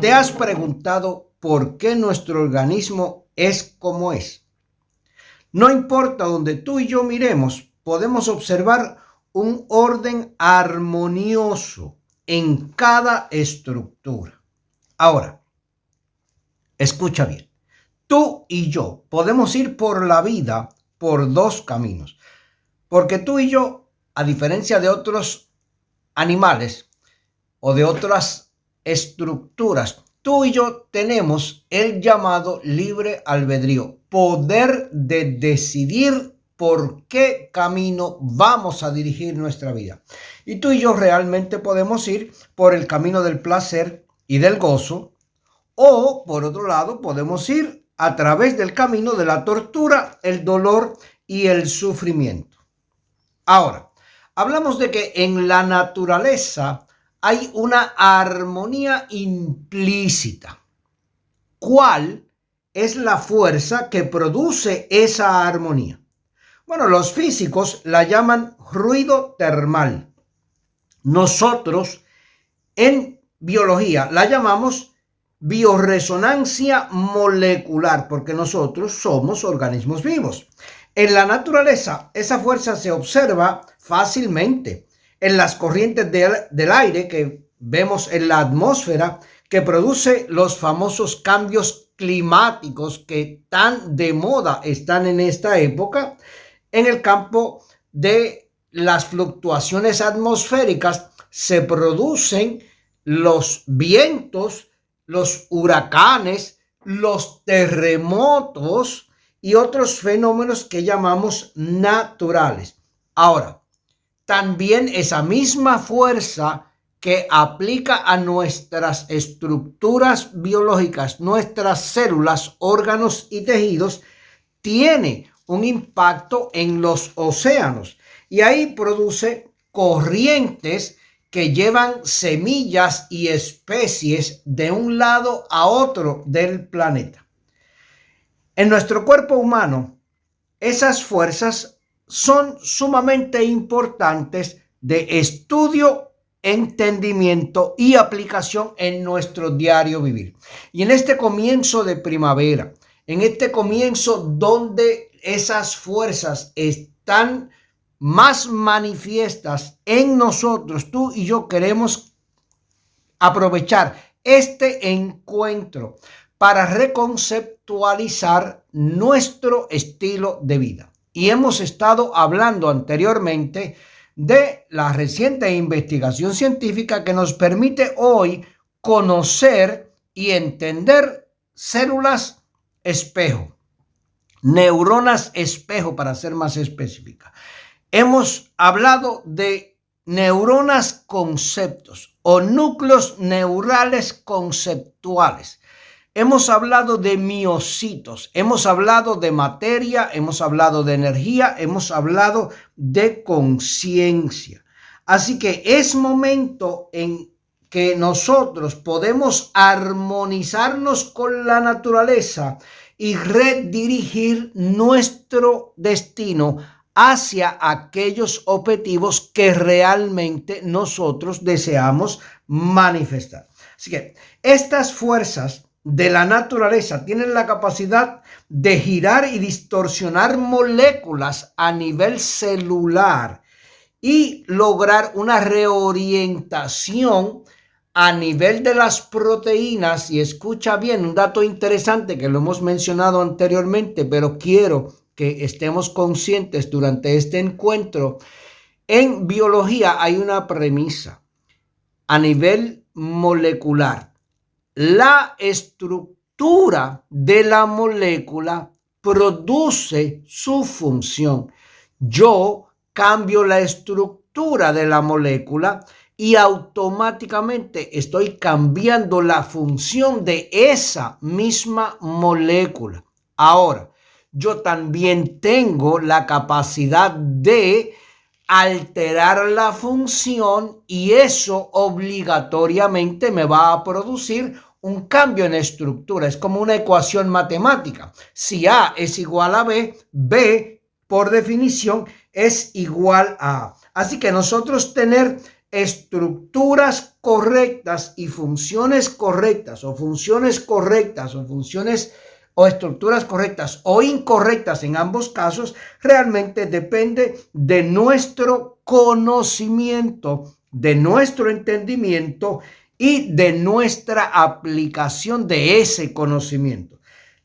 ¿Te has preguntado por qué nuestro organismo es como es? No importa donde tú y yo miremos, podemos observar un orden armonioso en cada estructura. Ahora, escucha bien. Tú y yo podemos ir por la vida por dos caminos. Porque tú y yo, a diferencia de otros animales o de otras estructuras, tú y yo tenemos el llamado libre albedrío, poder de decidir por qué camino vamos a dirigir nuestra vida. Y tú y yo realmente podemos ir por el camino del placer y del gozo, o por otro lado podemos ir a través del camino de la tortura, el dolor y el sufrimiento. Ahora, hablamos de que en la naturaleza hay una armonía implícita. ¿Cuál es la fuerza que produce esa armonía? Bueno, los físicos la llaman ruido termal. Nosotros en biología la llamamos bioresonancia molecular, porque nosotros somos organismos vivos. En la naturaleza, esa fuerza se observa fácilmente en las corrientes del aire que vemos en la atmósfera, que produce los famosos cambios climáticos que tan de moda están en esta época, en el campo de las fluctuaciones atmosféricas se producen los vientos, los huracanes, los terremotos y otros fenómenos que llamamos naturales. Ahora, también esa misma fuerza que aplica a nuestras estructuras biológicas, nuestras células, órganos y tejidos, tiene un impacto en los océanos y ahí produce corrientes que llevan semillas y especies de un lado a otro del planeta. En nuestro cuerpo humano, esas fuerzas son sumamente importantes de estudio, entendimiento y aplicación en nuestro diario vivir. Y en este comienzo de primavera, en este comienzo donde esas fuerzas están más manifiestas en nosotros, tú y yo queremos aprovechar este encuentro para reconceptualizar nuestro estilo de vida. Y hemos estado hablando anteriormente de la reciente investigación científica que nos permite hoy conocer y entender células espejo, neuronas espejo para ser más específica. Hemos hablado de neuronas conceptos o núcleos neurales conceptuales. Hemos hablado de miocitos, hemos hablado de materia, hemos hablado de energía, hemos hablado de conciencia. Así que es momento en que nosotros podemos armonizarnos con la naturaleza y redirigir nuestro destino hacia aquellos objetivos que realmente nosotros deseamos manifestar. Así que estas fuerzas de la naturaleza tienen la capacidad de girar y distorsionar moléculas a nivel celular y lograr una reorientación a nivel de las proteínas. Y escucha bien, un dato interesante que lo hemos mencionado anteriormente, pero quiero que estemos conscientes durante este encuentro. En biología hay una premisa a nivel molecular. La estructura de la molécula produce su función. Yo cambio la estructura de la molécula y automáticamente estoy cambiando la función de esa misma molécula. Ahora, yo también tengo la capacidad de alterar la función y eso obligatoriamente me va a producir un cambio en estructura. Es como una ecuación matemática. Si A es igual a B, B por definición es igual a A. Así que nosotros tener estructuras correctas y funciones correctas o funciones correctas o funciones o estructuras correctas o incorrectas en ambos casos, realmente depende de nuestro conocimiento, de nuestro entendimiento y de nuestra aplicación de ese conocimiento.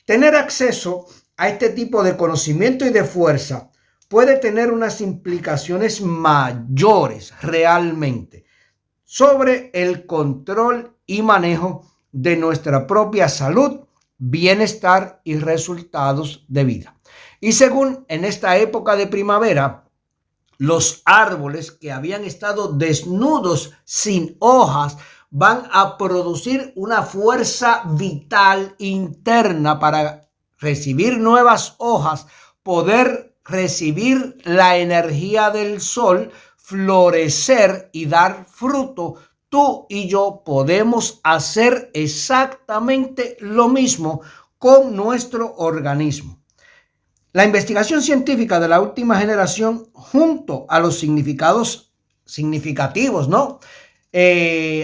Tener acceso a este tipo de conocimiento y de fuerza puede tener unas implicaciones mayores realmente sobre el control y manejo de nuestra propia salud, bienestar y resultados de vida. Y según en esta época de primavera, los árboles que habían estado desnudos sin hojas van a producir una fuerza vital interna para recibir nuevas hojas, poder recibir la energía del sol, florecer y dar fruto. Tú y yo podemos hacer exactamente lo mismo con nuestro organismo. La investigación científica de la última generación, junto a los significativos,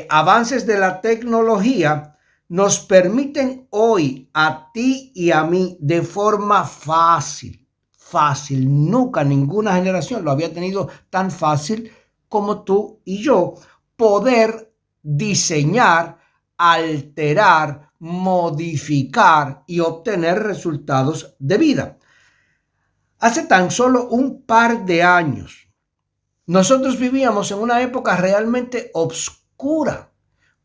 avances de la tecnología, nos permiten hoy a ti y a mí de forma fácil. Nunca ninguna generación lo había tenido tan fácil como tú y yo, poder diseñar, alterar, modificar y obtener resultados de vida. Hace tan solo un par de años, nosotros vivíamos en una época realmente oscura.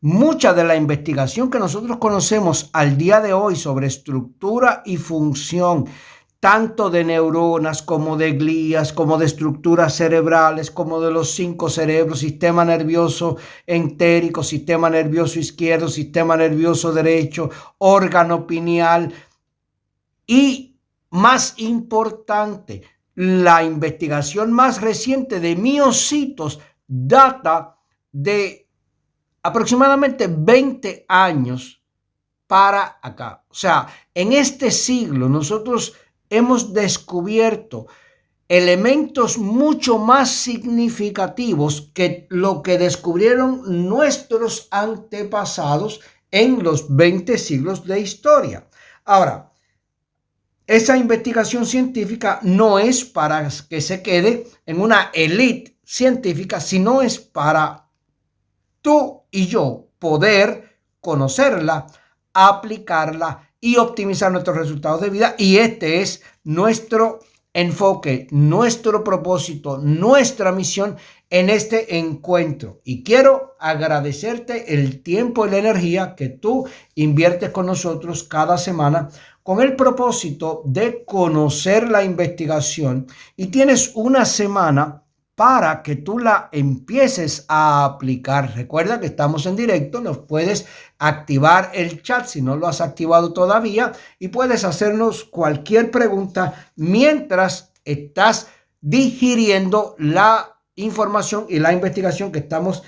Mucha de la investigación que nosotros conocemos al día de hoy sobre estructura y función, tanto de neuronas como de glías, como de estructuras cerebrales, como de los 5 cerebros, sistema nervioso entérico, sistema nervioso izquierdo, sistema nervioso derecho, órgano pineal y, más importante, la investigación más reciente de miocitos data de aproximadamente 20 años para acá. O sea, en este siglo nosotros hemos descubierto elementos mucho más significativos que lo que descubrieron nuestros antepasados en los 20 siglos de historia. Ahora, esa investigación científica no es para que se quede en una élite científica, sino es para tú y yo poder conocerla, aplicarla y optimizar nuestros resultados de vida. Y este es nuestro enfoque, nuestro propósito, nuestra misión en este encuentro. Y quiero agradecerte el tiempo y la energía que tú inviertes con nosotros cada semana con el propósito de conocer la investigación, y tienes una semana para que tú la empieces a aplicar. Recuerda que estamos en directo, nos puedes activar el chat si no lo has activado todavía y puedes hacernos cualquier pregunta mientras estás digiriendo la información y la investigación que estamos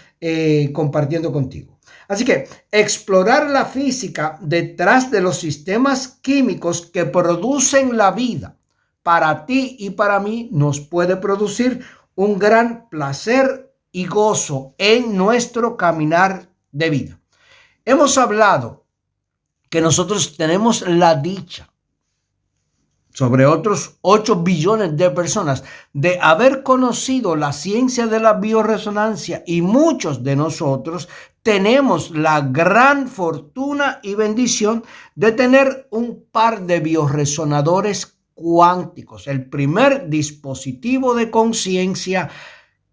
compartiendo contigo. Así que explorar la física detrás de los sistemas químicos que producen la vida para ti y para mí nos puede producir un gran placer y gozo en nuestro caminar de vida. Hemos hablado que nosotros tenemos la dicha sobre otros 8 billones de personas de haber conocido la ciencia de la bioresonancia, y muchos de nosotros tenemos la gran fortuna y bendición de tener un par de bioresonadores cuánticos, el primer dispositivo de conciencia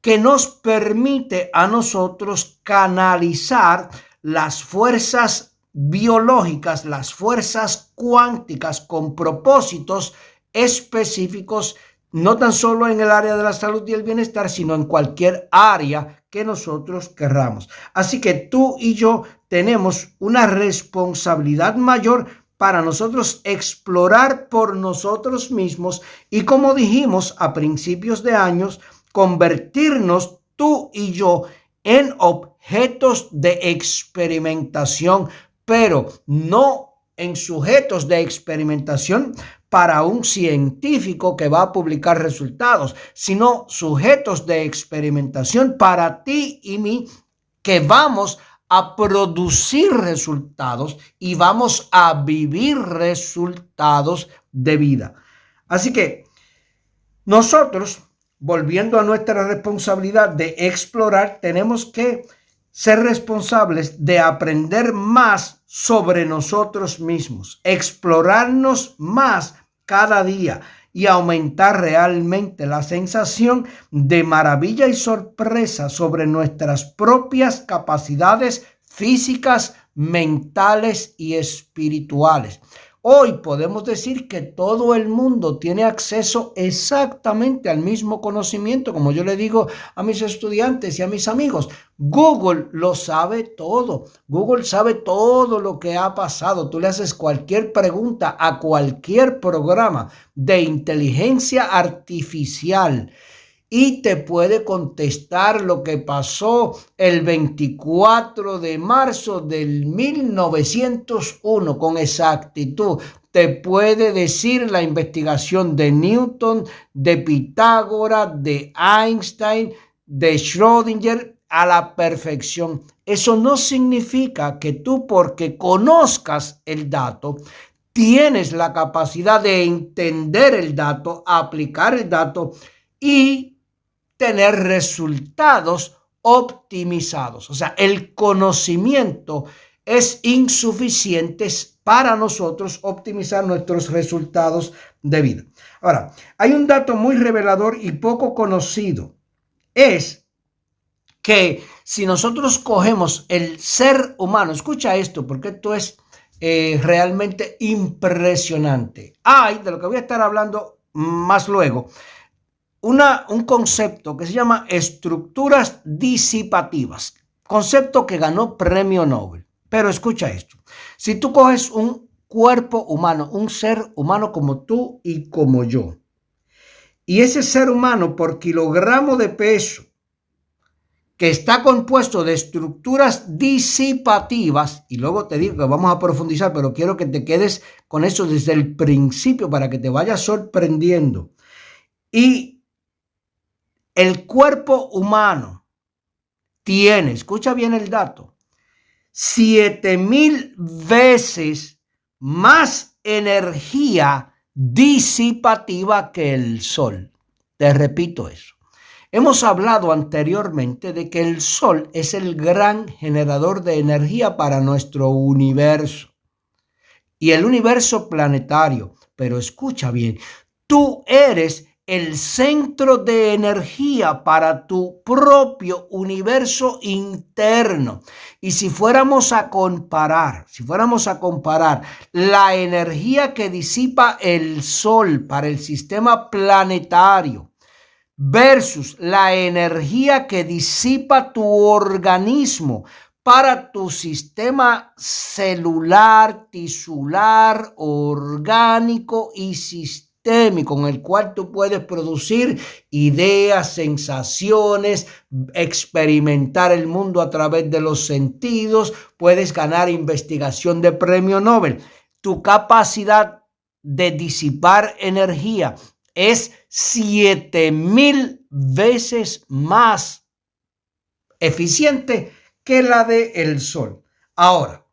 que nos permite a nosotros canalizar las fuerzas biológicas, las fuerzas cuánticas con propósitos específicos, no tan solo en el área de la salud y el bienestar, sino en cualquier área que nosotros querramos. Así que tú y yo tenemos una responsabilidad mayor para nosotros explorar por nosotros mismos y, como dijimos a principios de años, convertirnos tú y yo en objetos de experimentación, pero no en sujetos de experimentación para un científico que va a publicar resultados, sino sujetos de experimentación para ti y mí, que vamos a producir resultados y vamos a vivir resultados de vida. Así que nosotros, volviendo a nuestra responsabilidad de explorar, tenemos que ser responsables de aprender más sobre nosotros mismos, explorarnos más cada día y aumentar realmente la sensación de maravilla y sorpresa sobre nuestras propias capacidades físicas, mentales y espirituales. Hoy podemos decir que todo el mundo tiene acceso exactamente al mismo conocimiento, como yo le digo a mis estudiantes y a mis amigos. Google lo sabe todo. Google sabe todo lo que ha pasado. Tú le haces cualquier pregunta a cualquier programa de inteligencia artificial y te puede contestar lo que pasó el 24 de marzo del 1901 con exactitud. Te puede decir la investigación de Newton, de Pitágoras, de Einstein, de Schrödinger a la perfección. Eso no significa que tú, porque conozcas el dato, tienes la capacidad de entender el dato, aplicar el dato y tener resultados optimizados. O sea, el conocimiento es insuficiente para nosotros optimizar nuestros resultados de vida. Ahora, hay un dato muy revelador y poco conocido. Es que si nosotros cogemos el ser humano, escucha esto porque esto es realmente impresionante. Hay, de lo que voy a estar hablando más luego, un concepto que se llama estructuras disipativas, concepto que ganó premio Nobel. Pero escucha esto, si tú coges un cuerpo humano, un ser humano como tú y como yo, y ese ser humano por kilogramo de peso, que está compuesto de estructuras disipativas, y luego te digo que vamos a profundizar, pero quiero que te quedes con eso desde el principio para que te vayas sorprendiendo. Y el cuerpo humano tiene, escucha bien el dato, 7,000 veces más energía disipativa que el Sol. Te repito eso. Hemos hablado anteriormente de que el Sol es el gran generador de energía para nuestro universo y el universo planetario. Pero escucha bien, tú eres el centro de energía para tu propio universo interno. Y si fuéramos a comparar la energía que disipa el Sol para el sistema planetario versus la energía que disipa tu organismo para tu sistema celular, tisular, orgánico y sistémico, con el cual tú puedes producir ideas, sensaciones, experimentar el mundo a través de los sentidos, puedes ganar investigación de premio Nobel. Tu capacidad de disipar energía es 7,000 veces más eficiente que la del Sol. Ahora,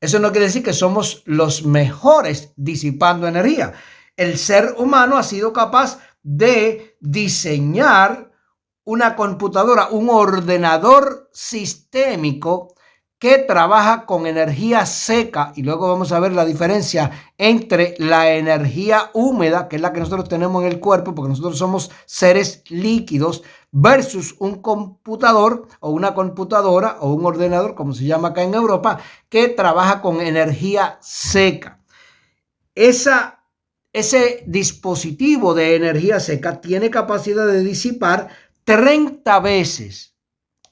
eso no quiere decir que somos los mejores disipando energía. El ser humano ha sido capaz de diseñar una computadora, un ordenador sistémico que trabaja con energía seca, y luego vamos a ver la diferencia entre la energía húmeda, que es la que nosotros tenemos en el cuerpo, porque nosotros somos seres líquidos, versus un computador o una computadora o un ordenador, como se llama acá en Europa, que trabaja con energía seca. Ese dispositivo de energía seca tiene capacidad de disipar 30 veces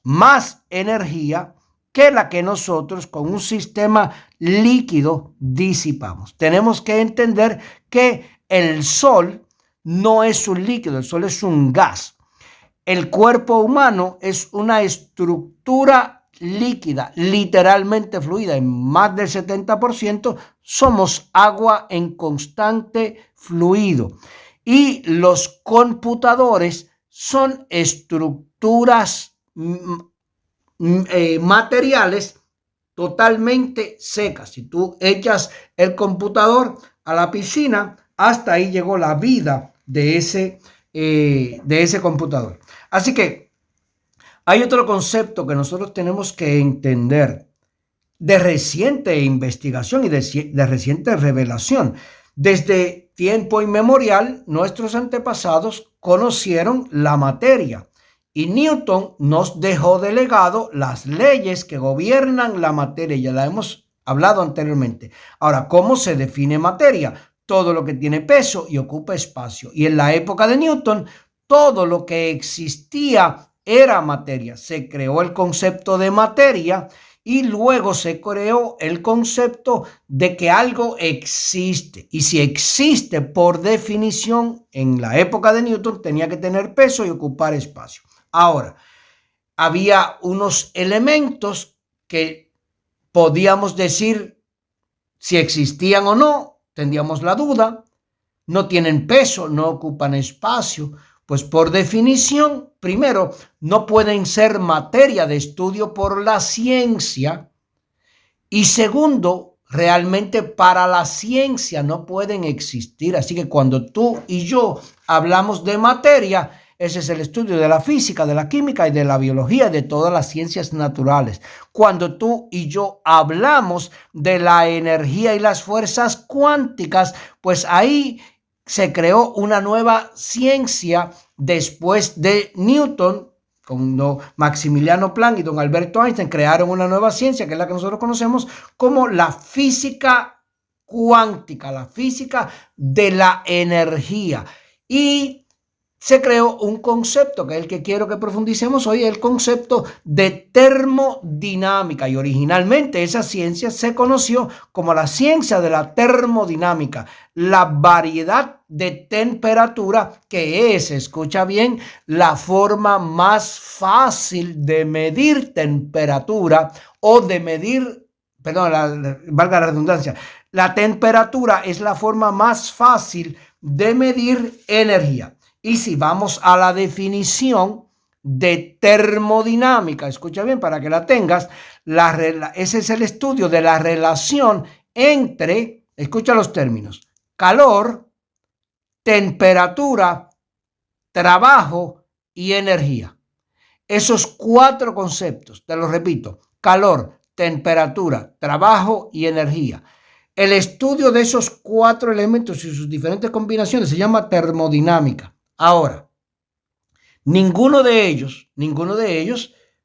más energía que la que nosotros con un sistema líquido disipamos. Tenemos que entender que el Sol no es un líquido, el Sol es un gas. El cuerpo humano es una estructura líquida, literalmente fluida. En más del 70% somos agua en constante fluido. Y los computadores son estructuras materiales totalmente secas. Si tú echas el computador a la piscina, hasta ahí llegó la vida de ese computador. Así que hay otro concepto que nosotros tenemos que entender de reciente investigación y de reciente revelación. Desde tiempo inmemorial, nuestros antepasados conocieron la materia y Newton nos dejó de legado las leyes que gobiernan la materia. Ya la hemos hablado anteriormente. Ahora, ¿cómo se define materia? Todo lo que tiene peso y ocupa espacio. Y en la época de Newton, todo lo que existía era materia. Se creó el concepto de materia y luego se creó el concepto de que algo existe. Y si existe, por definición, en la época de Newton tenía que tener peso y ocupar espacio. Ahora, había unos elementos que podíamos decir si existían o no, tendríamos la duda. No tienen peso, no ocupan espacio. Pues por definición, primero, no pueden ser materia de estudio por la ciencia. Y segundo, realmente para la ciencia no pueden existir. Así que cuando tú y yo hablamos de materia, ese es el estudio de la física, de la química y de la biología y de todas las ciencias naturales. Cuando tú y yo hablamos de la energía y las fuerzas cuánticas, pues ahí se creó una nueva ciencia después de Newton. Cuando Maximiliano Planck y don Alberto Einstein crearon una nueva ciencia, que es la que nosotros conocemos como la física cuántica, la física de la energía. Y se creó un concepto que es el que quiero que profundicemos hoy, el concepto de termodinámica. Y originalmente esa ciencia se conoció como la ciencia de la termodinámica, la variedad de temperatura que es, escucha bien, la forma más fácil de medir temperatura o de medir, perdón, valga la redundancia, la temperatura es la forma más fácil de medir energía. Y si vamos a la definición de termodinámica, escucha bien para que la tengas, ese es el estudio de la relación entre, escucha los términos, calor, temperatura, trabajo y energía. Esos cuatro conceptos, te los repito, calor, temperatura, trabajo y energía. El estudio de esos cuatro elementos y sus diferentes combinaciones se llama termodinámica. Ahora, ninguno de ellos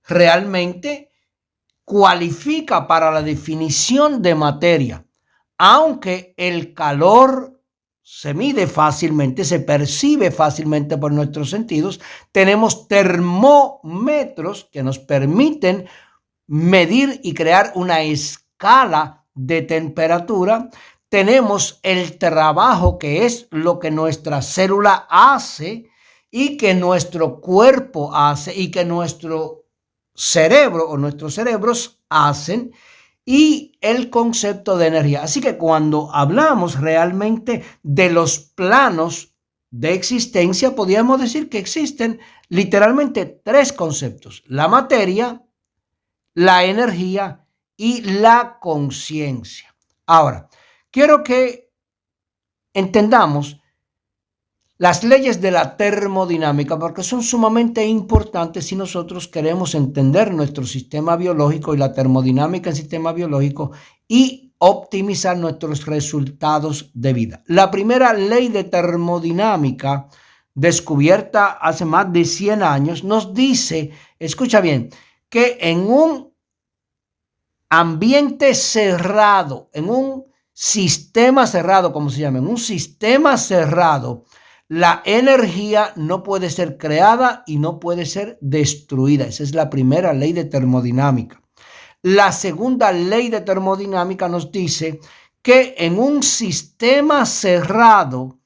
realmente cualifica para la definición de materia, aunque el calor se mide fácilmente, se percibe fácilmente por nuestros sentidos. Tenemos termómetros que nos permiten medir y crear una escala de temperatura. Tenemos el trabajo, que es lo que nuestra célula hace y que nuestro cuerpo hace y que nuestro cerebro o nuestros cerebros hacen, y el concepto de energía. Así que cuando hablamos realmente de los planos de existencia, podríamos decir que existen literalmente tres conceptos: la materia, la energía y la conciencia. Ahora, quiero que entendamos las leyes de la termodinámica, porque son sumamente importantes si nosotros queremos entender nuestro sistema biológico y la termodinámica del sistema biológico y optimizar nuestros resultados de vida. La primera ley de termodinámica, descubierta hace más de 100 años, nos dice, escucha bien, que en un ambiente cerrado, en un sistema cerrado, como se llama, en un sistema cerrado, la energía no puede ser creada y no puede ser destruida. Esa es la primera ley de termodinámica. La segunda ley de termodinámica nos dice que en un sistema cerrado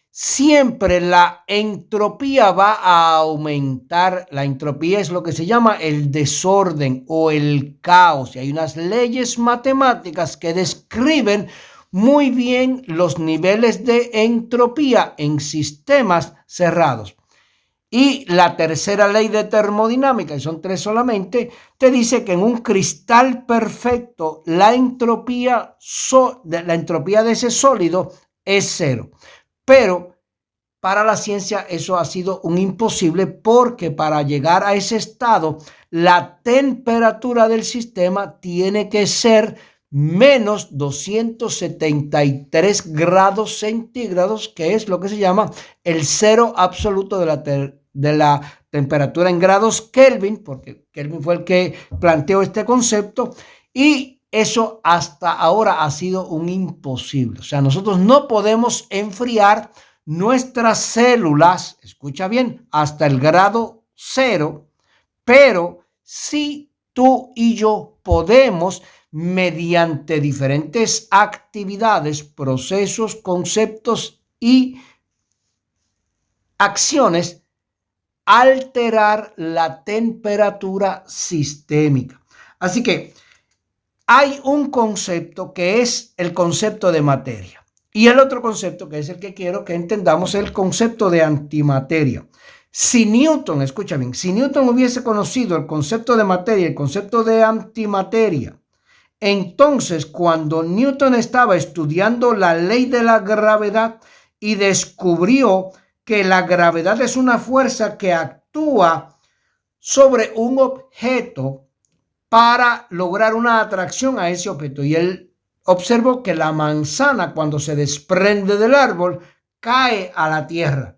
siempre la entropía va a aumentar. La entropía es lo que se llama el desorden o el caos. Y hay unas leyes matemáticas que describen muy bien los niveles de entropía en sistemas cerrados. Y la tercera ley de termodinámica, y son tres solamente, te dice que en un cristal perfecto la entropía de ese sólido es cero. Pero para la ciencia eso ha sido un imposible, porque para llegar a ese estado la temperatura del sistema tiene que ser menos 273 grados centígrados, que es lo que se llama el cero absoluto de la temperatura en grados Kelvin, porque Kelvin fue el que planteó este concepto, y eso hasta ahora ha sido un imposible. O sea, nosotros no podemos enfriar nuestras células, escucha bien, hasta el grado cero, pero sí tú y yo podemos, mediante diferentes actividades, procesos, conceptos y acciones, alterar la temperatura sistémica. Así que hay un concepto que es el concepto de materia. Y el otro concepto, que es el que quiero que entendamos, es el concepto de antimateria. Si Newton, escucha bien, si Newton hubiese conocido el concepto de materia y el concepto de antimateria, entonces cuando Newton estaba estudiando la ley de la gravedad y descubrió que la gravedad es una fuerza que actúa sobre un objeto para lograr una atracción a ese objeto, y él observó que la manzana, cuando se desprende del árbol, cae a la tierra.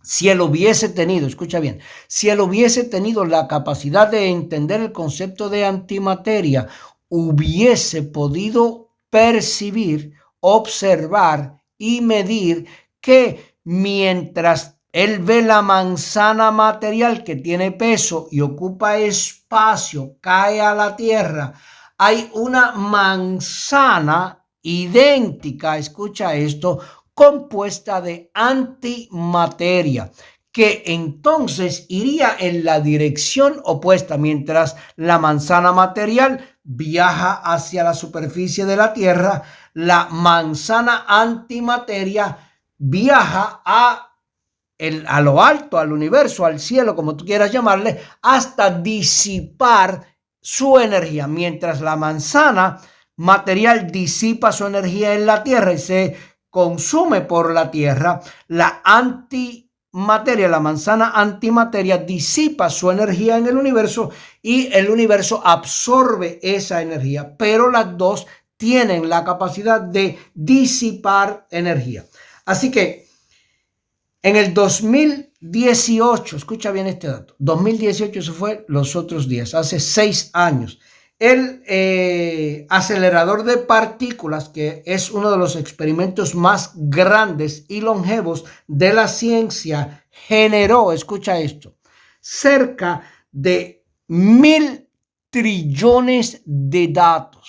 Si él hubiese tenido, escucha bien, si él hubiese tenido la capacidad de entender el concepto de antimateria, hubiese podido percibir, observar y medir que mientras él ve la manzana material que tiene peso y ocupa espacio, cae a la tierra, hay una manzana idéntica, escucha esto, compuesta de antimateria, que entonces iría en la dirección opuesta. Mientras la manzana material viaja hacia la superficie de la Tierra, la manzana antimateria viaja a lo alto, al universo, al cielo, como tú quieras llamarle, hasta disipar su energía. Mientras la manzana material disipa su energía en la Tierra y se consume por la Tierra, la antimateria, la manzana antimateria, disipa su energía en el universo y el universo absorbe esa energía, pero las dos tienen la capacidad de disipar energía. Así que en el 2018, escucha bien este dato, 2018, eso fue los otros días, hace 6 años, el acelerador de partículas, que es uno de los experimentos más grandes y longevos de la ciencia, generó, escucha esto, cerca de 1.000 trillones de datos.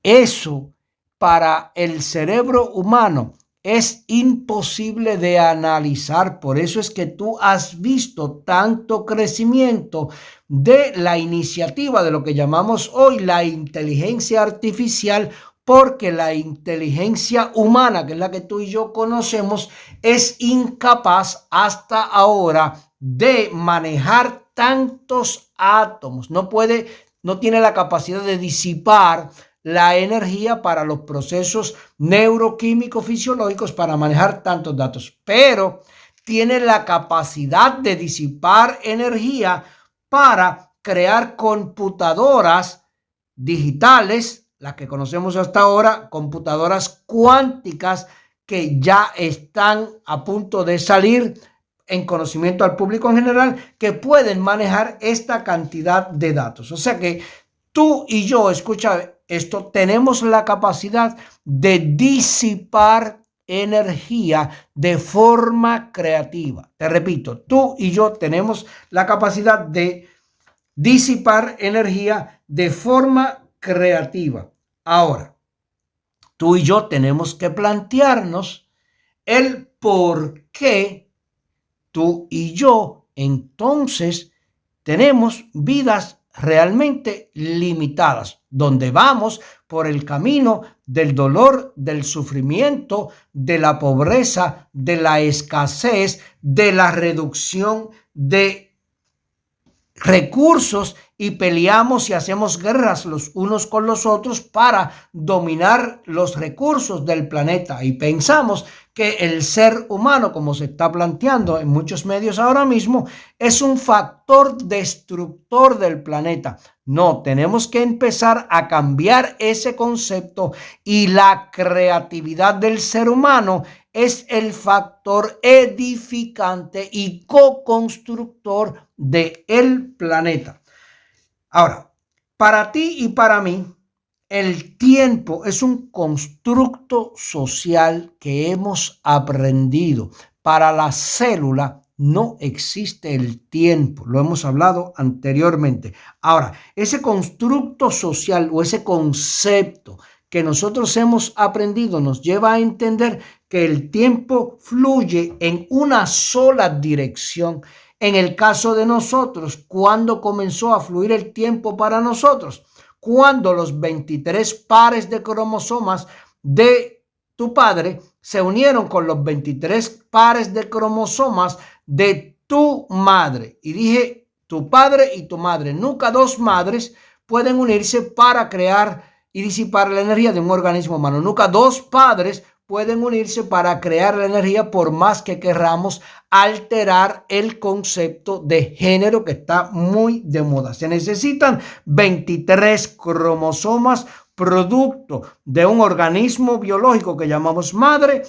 Eso para el cerebro humano es imposible de analizar. Por eso es que tú has visto tanto crecimiento de la iniciativa de lo que llamamos hoy la inteligencia artificial, porque la inteligencia humana, que es la que tú y yo conocemos, es incapaz hasta ahora de manejar tantos átomos. No tiene la capacidad de disipar la energía para los procesos neuroquímicos fisiológicos para manejar tantos datos, pero tiene la capacidad de disipar energía para crear computadoras digitales, las que conocemos hasta ahora, computadoras cuánticas que ya están a punto de salir en conocimiento al público en general, que pueden manejar esta cantidad de datos. O sea que tú y yo, escucha esto, tenemos la capacidad de disipar energía de forma creativa. Te repito, tú y yo tenemos la capacidad de disipar energía de forma creativa. Ahora, tú y yo tenemos que plantearnos el por qué tú y yo entonces tenemos vidas realmente limitadas, donde vamos por el camino del dolor, del sufrimiento, de la pobreza, de la escasez, de la reducción de recursos y peleamos y hacemos guerras los unos con los otros para dominar los recursos del planeta. Y pensamos que el ser humano, como se está planteando en muchos medios ahora mismo, es un factor destructor del planeta. No, tenemos que empezar a cambiar ese concepto y la creatividad del ser humano es el factor edificante y co-constructor del planeta. Ahora, para ti y para mí, el tiempo es un constructo social que hemos aprendido. Para la célula no existe el tiempo, lo hemos hablado anteriormente. Ahora, ese constructo social o ese concepto que nosotros hemos aprendido nos lleva a entender que el tiempo fluye en una sola dirección. En el caso de nosotros, ¿cuándo comenzó a fluir el tiempo para nosotros? Cuando los 23 pares de cromosomas de tu padre se unieron con los 23 pares de cromosomas de tu madre. Y dije tu padre y tu madre. Nunca dos madres pueden unirse para crear y disipar la energía de un organismo humano. Nunca dos padres pueden unirse para crear la energía, por más que querramos alterar el concepto de género que está muy de moda. Se necesitan 23 cromosomas producto de un organismo biológico que llamamos madre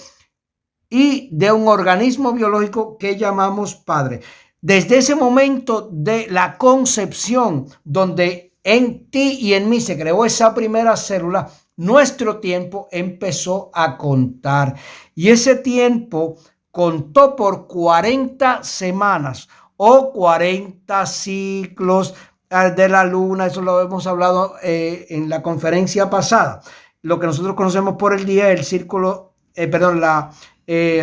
y de un organismo biológico que llamamos padre. Desde ese momento de la concepción, donde en ti y en mí se creó esa primera célula, nuestro tiempo empezó a contar. Y ese tiempo contó por 40 semanas o 40 ciclos de la luna. Eso lo hemos hablado en la conferencia pasada. Lo que nosotros conocemos por el día, el círculo, la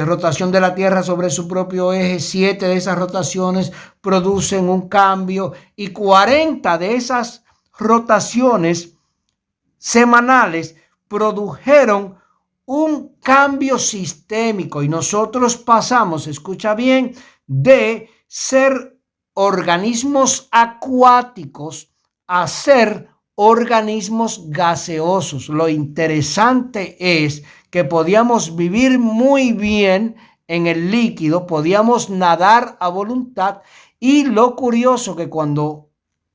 rotación de la Tierra sobre su propio eje. 7 de esas rotaciones producen un cambio y 40 de esas rotaciones semanales produjeron un cambio sistémico y nosotros pasamos, escucha bien, de ser organismos acuáticos a ser organismos gaseosos. Lo interesante es que podíamos vivir muy bien en el líquido, podíamos nadar a voluntad y lo curioso que cuando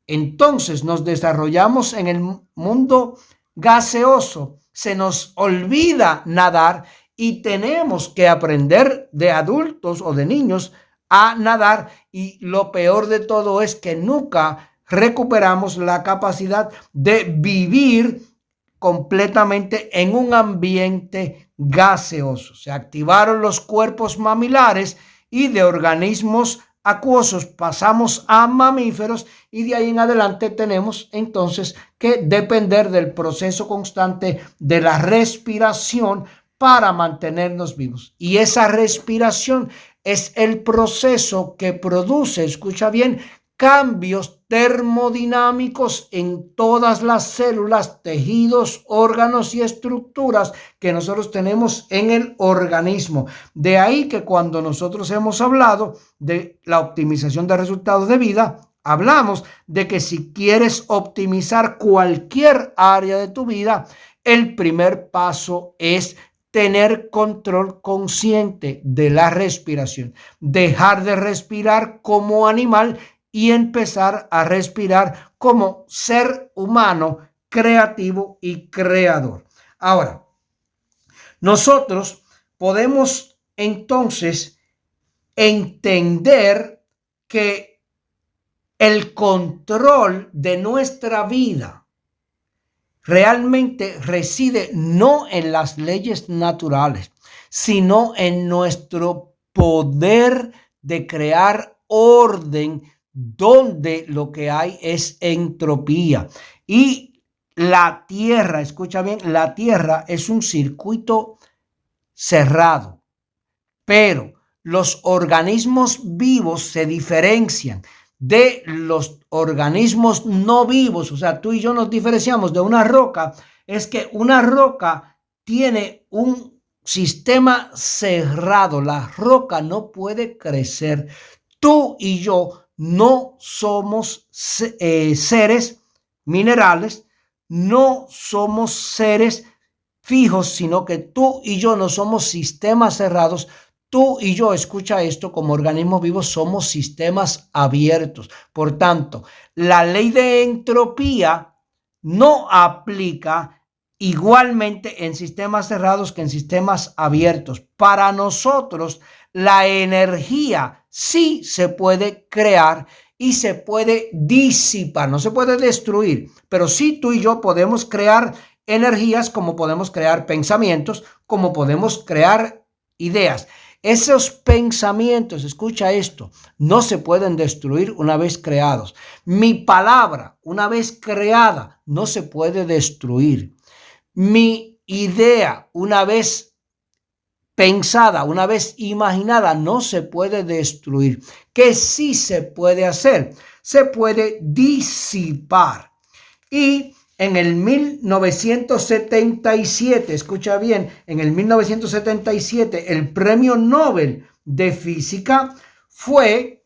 entonces nos desarrollamos en el mundo gaseoso, se nos olvida nadar y tenemos que aprender de adultos o de niños a nadar, y lo peor de todo es que nunca recuperamos la capacidad de vivir completamente en un ambiente gaseoso. Se activaron los cuerpos mamilares y de organismos acuosos pasamos a mamíferos y de ahí en adelante tenemos entonces que depender del proceso constante de la respiración para mantenernos vivos. Y esa respiración es el proceso que produce, escucha bien, cambios termodinámicos en todas las células, tejidos, órganos y estructuras que nosotros tenemos en el organismo. De ahí que cuando nosotros hemos hablado de la optimización de resultados de vida, hablamos de que si quieres optimizar cualquier área de tu vida, el primer paso es tener control consciente de la respiración, dejar de respirar como animal y empezar a respirar como ser humano creativo y creador. Ahora, nosotros podemos entonces entender que el control de nuestra vida realmente reside no en las leyes naturales, sino en nuestro poder de crear orden, donde lo que hay es entropía. Y la Tierra, escucha bien, la Tierra es un circuito cerrado, pero los organismos vivos se diferencian de los organismos no vivos, o sea, tú y yo nos diferenciamos de una roca, es que una roca tiene un sistema cerrado. La roca no puede crecer. Tú y yo no somos seres minerales, no somos seres fijos, sino que tú y yo no somos sistemas cerrados. Tú y yo, escucha esto, como organismos vivos somos sistemas abiertos. Por tanto, la ley de entropía no aplica igualmente en sistemas cerrados que en sistemas abiertos. Para nosotros, la energía sí se puede crear y se puede disipar, no se puede destruir, pero sí tú y yo podemos crear energías, como podemos crear pensamientos, como podemos crear ideas. Esos pensamientos, escucha esto, no se pueden destruir una vez creados. Mi palabra, una vez creada, no se puede destruir. Mi idea, una vez pensada, una vez imaginada, no se puede destruir. ¿Qué sí se puede hacer? Se puede disipar. Y en el 1977, escucha bien, en el 1977 el premio Nobel de Física fue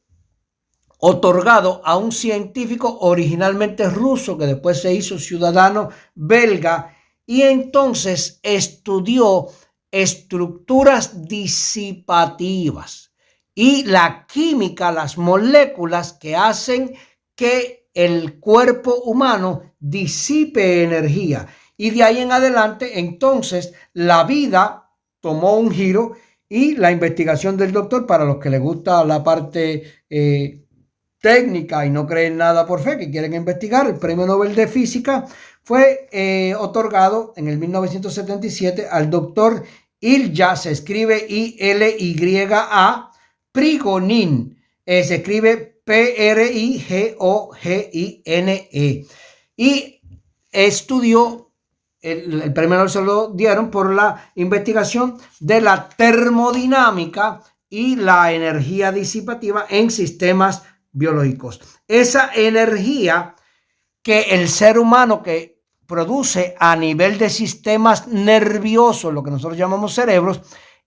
otorgado a un científico originalmente ruso que después se hizo ciudadano belga y entonces estudió estructuras disipativas y la química, las moléculas que hacen que el cuerpo humano disipe energía. Y de ahí en adelante, entonces, la vida tomó un giro y la investigación del doctor, para los que les gusta la parte técnica y no creen nada por fe, que quieren investigar, el premio Nobel de Física fue otorgado en el 1977 al doctor Ilya, se escribe I-L-Y-A, Prigogine, se escribe Prigogine, y estudió, el premio Nobel se lo dieron por la investigación de la termodinámica y la energía disipativa en sistemas biológicos. Esa energía que el ser humano que produce a nivel de sistemas nerviosos, lo que nosotros llamamos cerebros,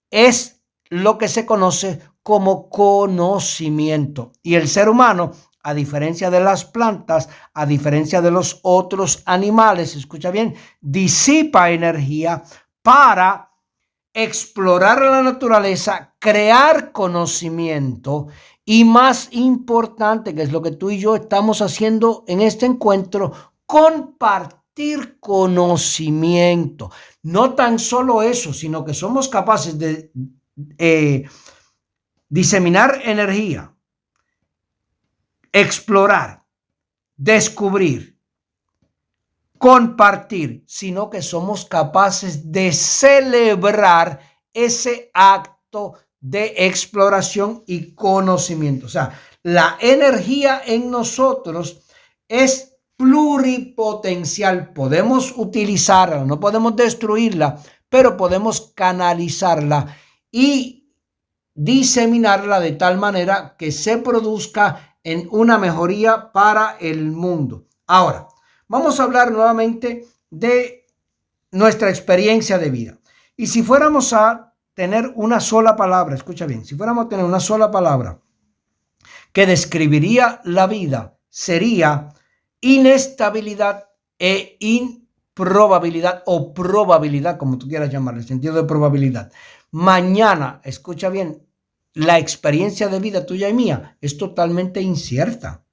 es lo que se conoce como conocimiento. Y el ser humano, a diferencia de las plantas, a diferencia de los otros animales, escucha bien, disipa energía para explorar la naturaleza, crear conocimiento y, más importante, que es lo que tú y yo estamos haciendo en este encuentro, compartir conocimiento. No tan solo eso, sino que somos capaces de diseminar energía, explorar, descubrir, compartir, sino que somos capaces de celebrar ese acto de exploración y conocimiento. O sea, la energía en nosotros es pluripotencial. Podemos utilizarla, no podemos destruirla, pero podemos canalizarla y diseminarla de tal manera que se produzca en una mejoría para el mundo. Ahora, vamos a hablar nuevamente de nuestra experiencia de vida. Y si fuéramos a tener una sola palabra, escucha bien, si fuéramos a tener una sola palabra que describiría la vida, sería inestabilidad e improbabilidad, o probabilidad, como tú quieras llamarle, el sentido de probabilidad. Mañana, escucha bien, la experiencia de vida tuya y mía es totalmente incierta.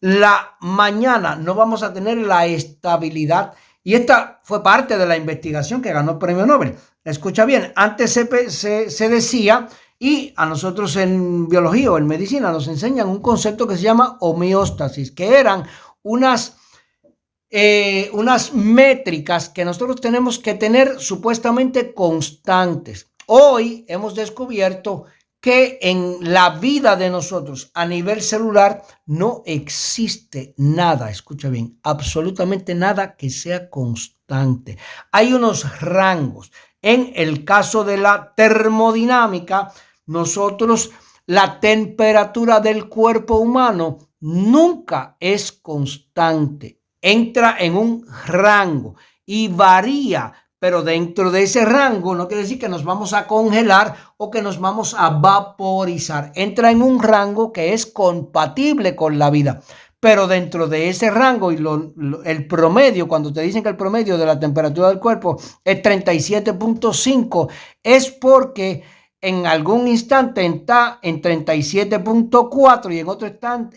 La mañana no vamos a tener la estabilidad, y esta fue parte de la investigación que ganó el premio Nobel. Escucha bien, antes se decía, y a nosotros en biología o en medicina nos enseñan un concepto que se llama homeostasis, que eran unas métricas que nosotros tenemos que tener supuestamente constantes. Hoy hemos descubierto que en la vida de nosotros a nivel celular no existe nada, escucha bien, absolutamente nada que sea constante. Hay unos rangos. En el caso de la termodinámica, nosotros, la temperatura del cuerpo humano nunca es constante. Entra en un rango y varía, pero dentro de ese rango no quiere decir que nos vamos a congelar o que nos vamos a vaporizar. Entra en un rango que es compatible con la vida. Pero dentro de ese rango y el promedio, cuando te dicen que el promedio de la temperatura del cuerpo es 37.5, es porque en algún instante está en 37.4 y en otro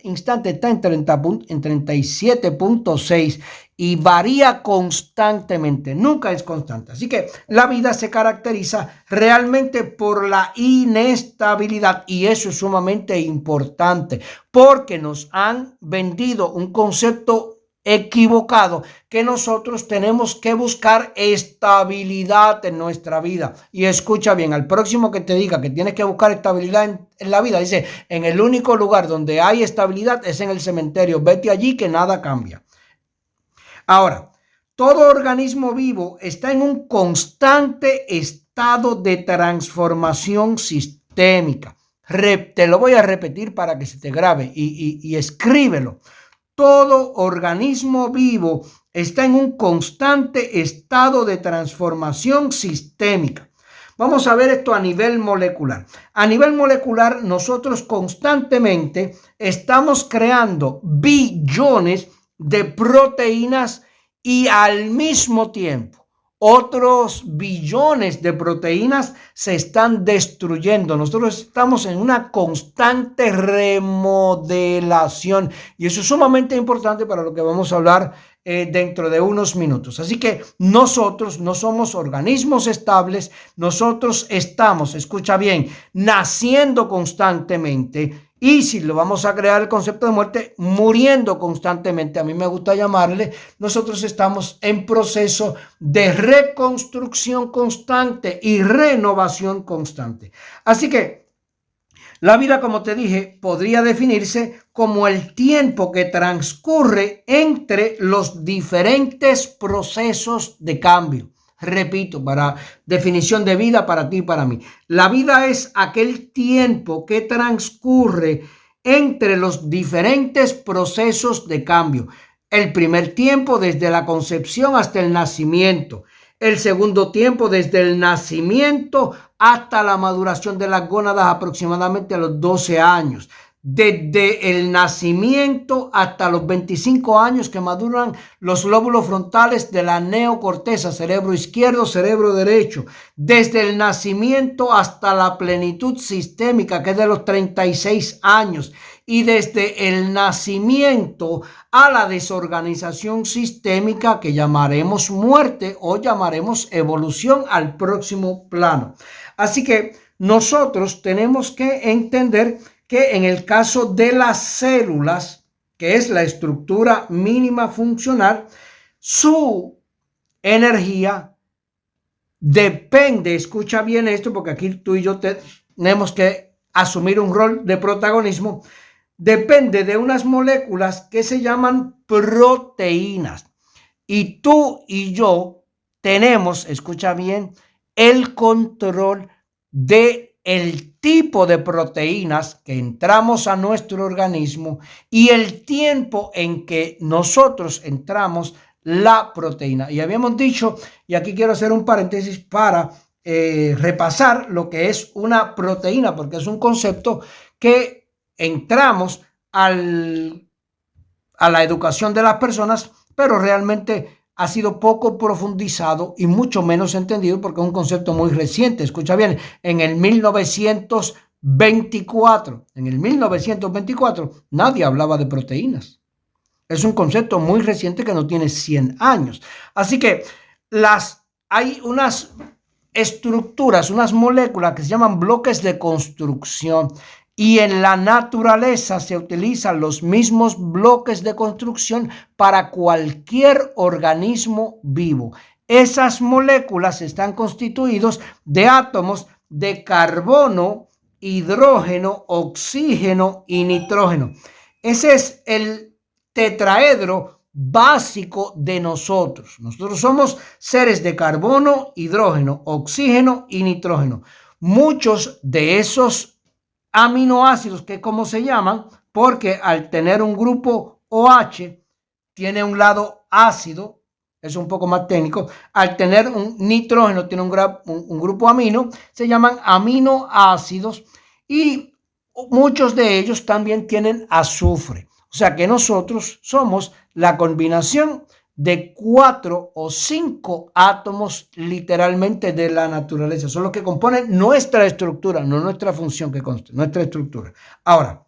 instante está en 37.6 y varía constantemente, nunca es constante. Así que la vida se caracteriza realmente por la inestabilidad y eso es sumamente importante porque nos han vendido un concepto equivocado que nosotros tenemos que buscar estabilidad en nuestra vida. Y escucha bien, al próximo que te diga que tienes que buscar estabilidad en la vida, dice, en el único lugar donde hay estabilidad es en el cementerio, vete allí que nada cambia. Ahora, todo organismo vivo está en un constante estado de transformación sistémica. Te lo voy a repetir para que se te grabe y escríbelo. Todo organismo vivo está en un constante estado de transformación sistémica. Vamos a ver esto a nivel molecular. A nivel molecular, nosotros constantemente estamos creando billones de proteínas y al mismo tiempo otros billones de proteínas se están destruyendo. Nosotros estamos en una constante remodelación y eso es sumamente importante para lo que vamos a hablar dentro de unos minutos. Así que nosotros no somos organismos estables, nosotros estamos, escucha bien, naciendo constantemente. Y si lo vamos a crear el concepto de muerte, muriendo constantemente, a mí me gusta llamarle, nosotros estamos en proceso de reconstrucción constante y renovación constante. Así que la vida, como te dije, podría definirse como el tiempo que transcurre entre los diferentes procesos de cambio. Repito, para definición de vida para ti y para mí. La vida es aquel tiempo que transcurre entre los diferentes procesos de cambio. El primer tiempo desde la concepción hasta el nacimiento. El segundo tiempo desde el nacimiento hasta la maduración de las gónadas aproximadamente a los 12 años. Desde el nacimiento hasta los 25 años que maduran los lóbulos frontales de la neocorteza, cerebro izquierdo, cerebro derecho. Desde el nacimiento hasta la plenitud sistémica, que es de los 36 años. Y desde el nacimiento a la desorganización sistémica que llamaremos muerte o llamaremos evolución al próximo plano. Así que nosotros tenemos que entender que en el caso de las células, que es la estructura mínima funcional, su energía depende, escucha bien esto, porque aquí tú y yo tenemos que asumir un rol de protagonismo, depende de unas moléculas que se llaman proteínas. Y tú y yo tenemos, escucha bien, el control de el tipo de proteínas que entramos a nuestro organismo y el tiempo en que nosotros entramos la proteína. Y habíamos dicho, y aquí quiero hacer un paréntesis para repasar lo que es una proteína, porque es un concepto que entramos a la educación de las personas, pero realmente ha sido poco profundizado y mucho menos entendido porque es un concepto muy reciente. Escucha bien, en el 1924 nadie hablaba de proteínas. Es un concepto muy reciente que no tiene 100 años. Así que hay unas estructuras, unas moléculas que se llaman bloques de construcción. Y en la naturaleza se utilizan los mismos bloques de construcción para cualquier organismo vivo. Esas moléculas están constituidas de átomos de carbono, hidrógeno, oxígeno y nitrógeno. Ese es el tetraedro básico de nosotros. Nosotros somos seres de carbono, hidrógeno, oxígeno y nitrógeno. Muchos de esos aminoácidos, que como se llaman, porque al tener un grupo OH, tiene un lado ácido, es un poco más técnico. Al tener un nitrógeno, tiene un grupo amino, se llaman aminoácidos, y muchos de ellos también tienen azufre. O sea que nosotros somos la combinación de 4 o 5 átomos literalmente de la naturaleza. Son los que componen nuestra estructura, no nuestra función que consta, nuestra estructura. Ahora,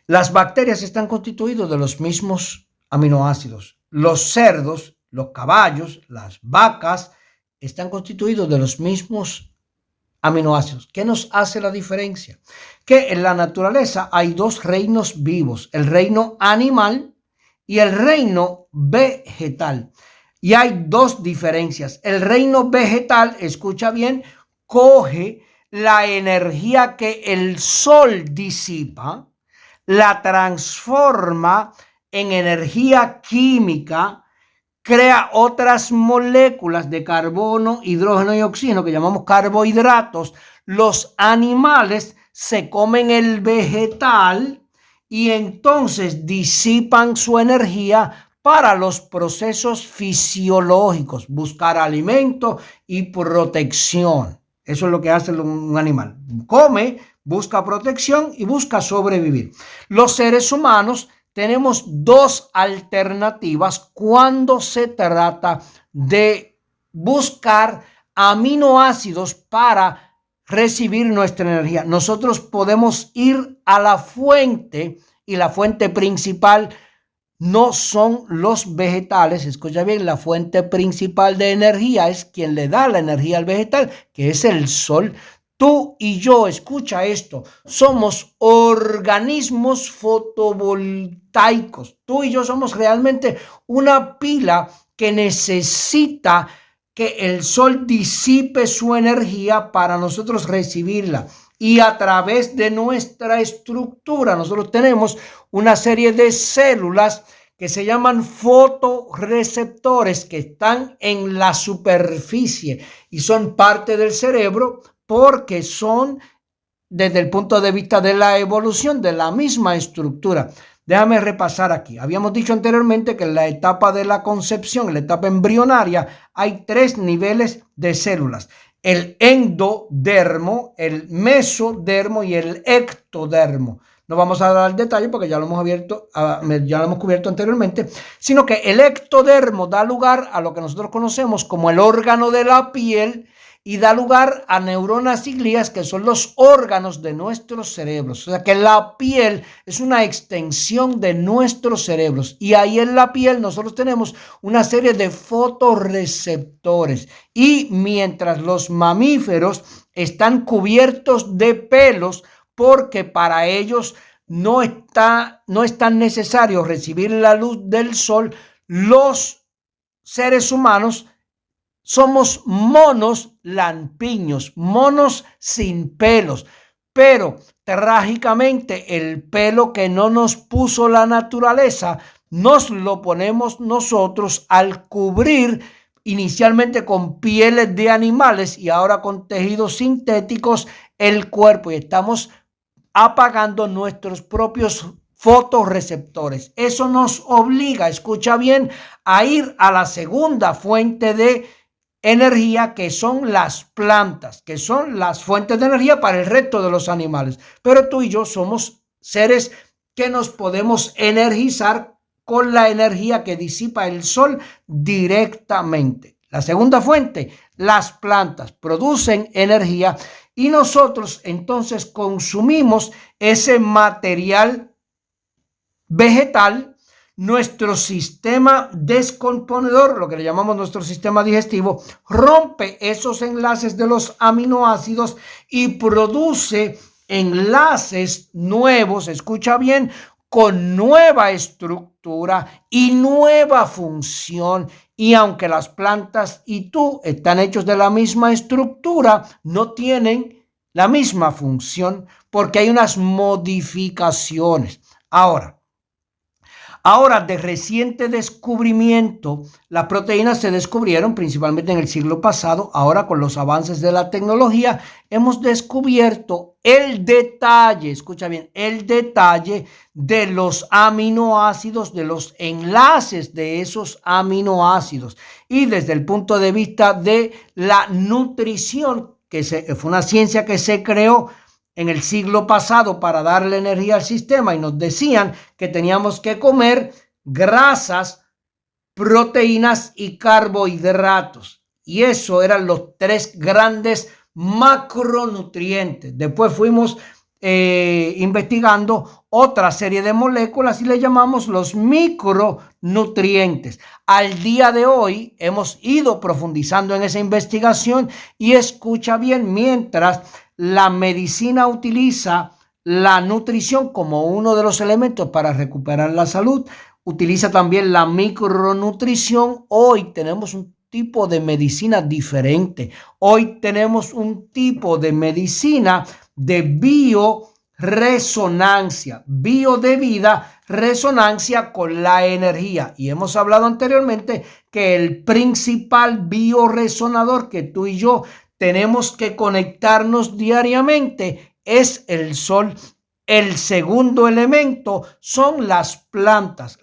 las bacterias están constituidas de los mismos aminoácidos. Los cerdos, los caballos, las vacas están constituidos de los mismos aminoácidos. ¿Qué nos hace la diferencia? Que en la naturaleza hay dos reinos vivos, el reino animal y el reino vegetal. Y hay dos diferencias. El reino vegetal, escucha bien, coge la energía que el sol disipa, la transforma en energía química, crea otras moléculas de carbono, hidrógeno y oxígeno que llamamos carbohidratos. Los animales se comen el vegetal y entonces disipan su energía para los procesos fisiológicos, buscar alimento y protección. Eso es lo que hace un animal. Come, busca protección y busca sobrevivir. Los seres humanos tenemos dos alternativas cuando se trata de buscar aminoácidos para recibir nuestra energía. Nosotros podemos ir a la fuente, y la fuente principal no son los vegetales. Escucha bien, la fuente principal de energía es quien le da la energía al vegetal, que es el sol. Tú y yo, escucha esto, somos organismos fotovoltaicos. Tú y yo somos realmente una pila que necesita que el sol disipe su energía para nosotros recibirla. Y a través de nuestra estructura, nosotros tenemos una serie de células que se llaman fotorreceptores, que están en la superficie y son parte del cerebro, porque son, desde el punto de vista de la evolución, de la misma estructura. Déjame repasar aquí. Habíamos dicho anteriormente que en la etapa de la concepción, en la etapa embrionaria, hay 3 niveles de células: el endodermo, el mesodermo y el ectodermo. No vamos a dar detalle porque ya lo hemos cubierto anteriormente, sino que el ectodermo da lugar a lo que nosotros conocemos como el órgano de la piel, y da lugar a neuronas y glías, que son los órganos de nuestros cerebros. O sea que la piel es una extensión de nuestros cerebros, y ahí en la piel nosotros tenemos una serie de fotorreceptores. Y mientras los mamíferos están cubiertos de pelos, porque para ellos no es tan necesario recibir la luz del sol, los seres humanos somos monos lampiños, monos sin pelos. Pero trágicamente el pelo que no nos puso la naturaleza, nos lo ponemos nosotros al cubrir inicialmente con pieles de animales y ahora con tejidos sintéticos el cuerpo, y estamos apagando nuestros propios fotorreceptores. Eso nos obliga, escucha bien, a ir a la segunda fuente de energía, que son las plantas, que son las fuentes de energía para el resto de los animales. Pero tú y yo somos seres que nos podemos energizar con la energía que disipa el sol directamente. La segunda fuente, las plantas producen energía y nosotros entonces consumimos ese material vegetal. Nuestro sistema descomponedor, lo que le llamamos nuestro sistema digestivo, rompe esos enlaces de los aminoácidos y produce enlaces nuevos, escucha bien, con nueva estructura y nueva función. Y aunque las plantas y tú están hechos de la misma estructura, no tienen la misma función porque hay unas modificaciones. Ahora, Ahora, de reciente descubrimiento, las proteínas se descubrieron principalmente en el siglo pasado. Ahora, con los avances de la tecnología, hemos descubierto el detalle, escucha bien, el detalle de los aminoácidos, de los enlaces de esos aminoácidos. Y desde el punto de vista de la nutrición, que fue una ciencia que se creó en el siglo pasado para darle energía al sistema, y nos decían que teníamos que comer grasas, proteínas y carbohidratos. Y eso eran los tres grandes macronutrientes. Después fuimos investigando otra serie de moléculas y le llamamos los micronutrientes. Al día de hoy hemos ido profundizando en esa investigación y escucha bien, mientras la medicina utiliza la nutrición como uno de los elementos para recuperar la salud, utiliza también la micronutrición. Hoy tenemos un tipo de medicina diferente. Hoy tenemos un tipo de medicina de bioresonancia, bio de vida, resonancia con la energía. Y hemos hablado anteriormente que el principal bioresonador que tú y yo tenemos que conectarnos diariamente es el sol. El segundo elemento son las plantas.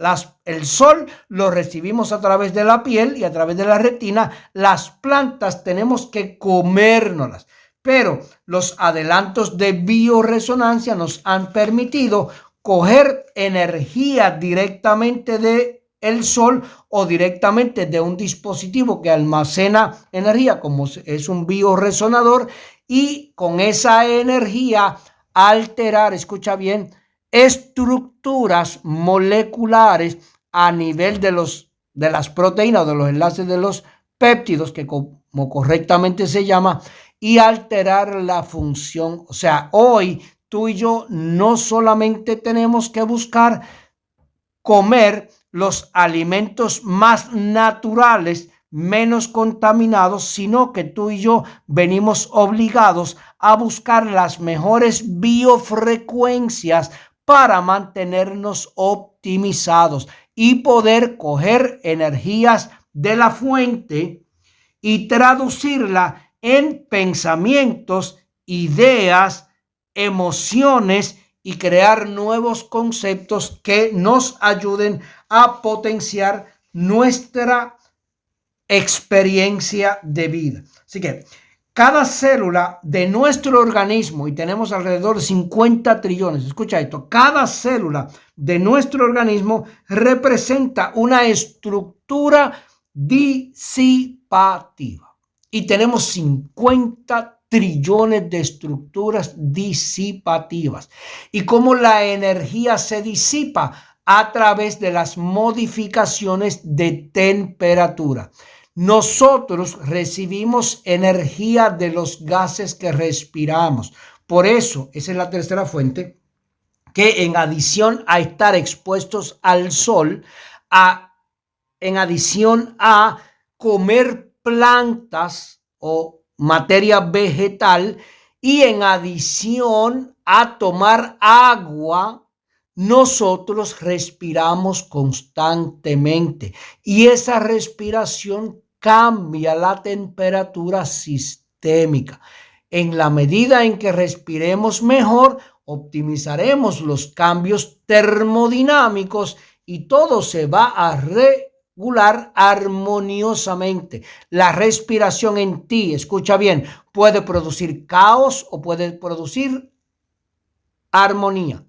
El sol lo recibimos a través de la piel y a través de la retina. Las plantas tenemos que comérnoslas. Pero los adelantos de bioresonancia nos han permitido coger energía directamente de el sol o directamente de un dispositivo que almacena energía, como es un bioresonador, y con esa energía alterar, escucha bien, estructuras moleculares a nivel de las proteínas o de los enlaces de los péptidos, que como correctamente se llama, y alterar la función. O sea, hoy tú y yo no solamente tenemos que buscar comer los alimentos más naturales, menos contaminados, sino que tú y yo venimos obligados a buscar las mejores biofrecuencias para mantenernos optimizados y poder coger energías de la fuente y traducirla en pensamientos, ideas, emociones y crear nuevos conceptos que nos ayuden a potenciar nuestra experiencia de vida. Así que cada célula de nuestro organismo, y tenemos alrededor de 50 trillones, escucha esto, cada célula de nuestro organismo representa una estructura disipativa. Y tenemos 50 trillones de estructuras disipativas. Y cómo la energía se disipa a través de las modificaciones de temperatura. Nosotros recibimos energía de los gases que respiramos. Por eso, esa es la tercera fuente, que en adición a estar expuestos al sol, en adición a comer plantas o materia vegetal y en adición a tomar agua, nosotros respiramos constantemente y esa respiración cambia la temperatura sistémica. En la medida en que respiremos mejor, optimizaremos los cambios termodinámicos y todo se va a regular armoniosamente. La respiración en ti, escucha bien, puede producir caos o puede producir armonía.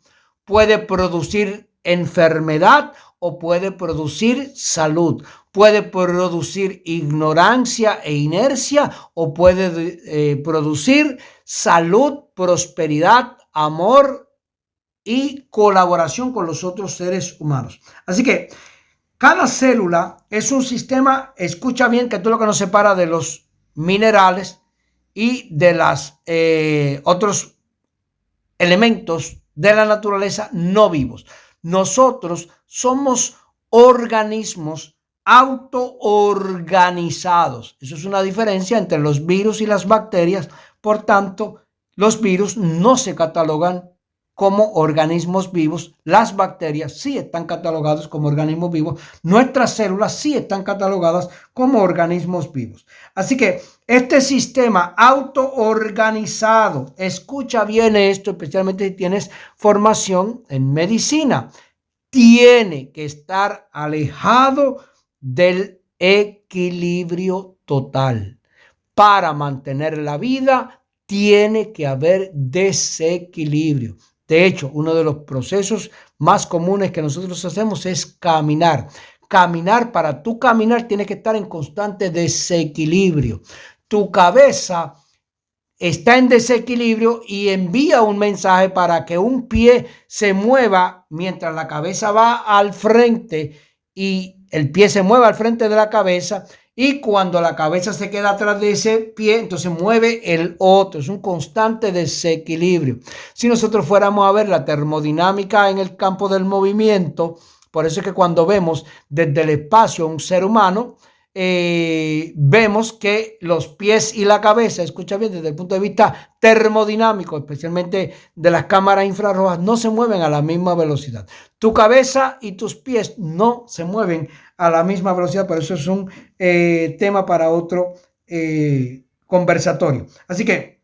Puede producir enfermedad o puede producir salud. Puede producir ignorancia e inercia o puede producir salud, prosperidad, amor y colaboración con los otros seres humanos. Así que cada célula es un sistema, escucha bien, que todo lo que nos separa de los minerales y de los otros elementos de la naturaleza no vivos. Nosotros somos organismos autoorganizados. Eso es una diferencia entre los virus y las bacterias. Por tanto, los virus no se catalogan como organismos vivos. Las bacterias sí están catalogadas como organismos vivos. Nuestras células sí están catalogadas como organismos vivos. Así que este sistema autoorganizado, escucha bien esto, especialmente si tienes formación en medicina, tiene que estar alejado del equilibrio total. Para mantener la vida tiene que haber desequilibrio. De hecho, uno de los procesos más comunes que nosotros hacemos es caminar. Para tú caminar tienes que estar en constante desequilibrio. Tu cabeza está en desequilibrio y envía un mensaje para que un pie se mueva mientras la cabeza va al frente y el pie se mueve al frente de la cabeza, y cuando la cabeza se queda atrás de ese pie, entonces mueve el otro. Es un constante desequilibrio. Si nosotros fuéramos a ver la termodinámica en el campo del movimiento, por eso es que cuando vemos desde el espacio a un ser humano, vemos que los pies y la cabeza, escucha bien, desde el punto de vista termodinámico, especialmente de las cámaras infrarrojas, no se mueven a la misma velocidad. Tu cabeza y tus pies no se mueven a la misma velocidad, por eso es un tema para otro conversatorio. Así que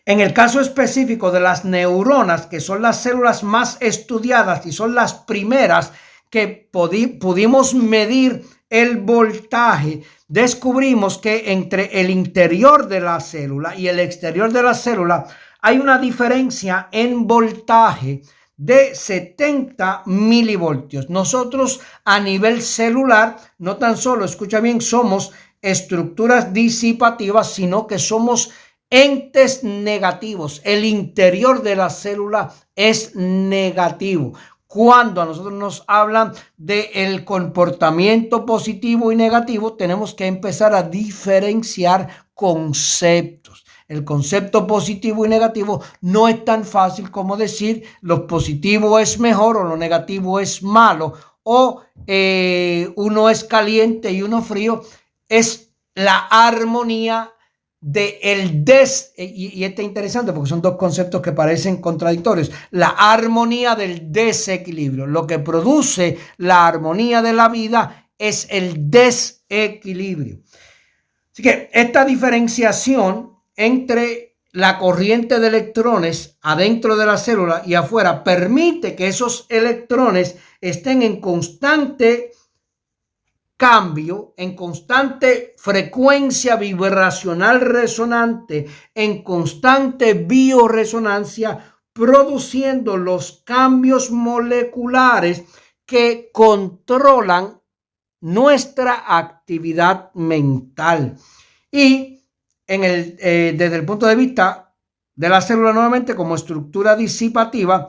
en el caso específico de las neuronas, que son las células más estudiadas y son las primeras que pudimos medir el voltaje, descubrimos que entre el interior de la célula y el exterior de la célula hay una diferencia en voltaje de 70 milivoltios. Nosotros a nivel celular, no tan solo, escucha bien, somos estructuras disipativas, sino que somos entes negativos. El interior de la célula es negativo. Cuando a nosotros nos hablan del comportamiento positivo y negativo, tenemos que empezar a diferenciar conceptos. El concepto positivo y negativo no es tan fácil como decir lo positivo es mejor o lo negativo es malo, o uno es caliente y uno frío. Es la armonía y este es interesante porque son dos conceptos que parecen contradictorios. La armonía del desequilibrio. Lo que produce la armonía de la vida es el desequilibrio. Así que esta diferenciación entre la corriente de electrones adentro de la célula y afuera permite que esos electrones estén en constante cambio, en constante frecuencia vibracional resonante, en constante bioresonancia, produciendo los cambios moleculares que controlan nuestra actividad mental. Y desde el punto de vista de la célula, nuevamente como estructura disipativa,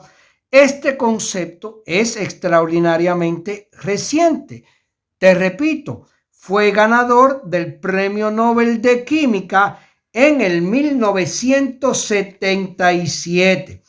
este concepto es extraordinariamente reciente. Te repito, fue ganador del Premio Nobel de Química en el 1977.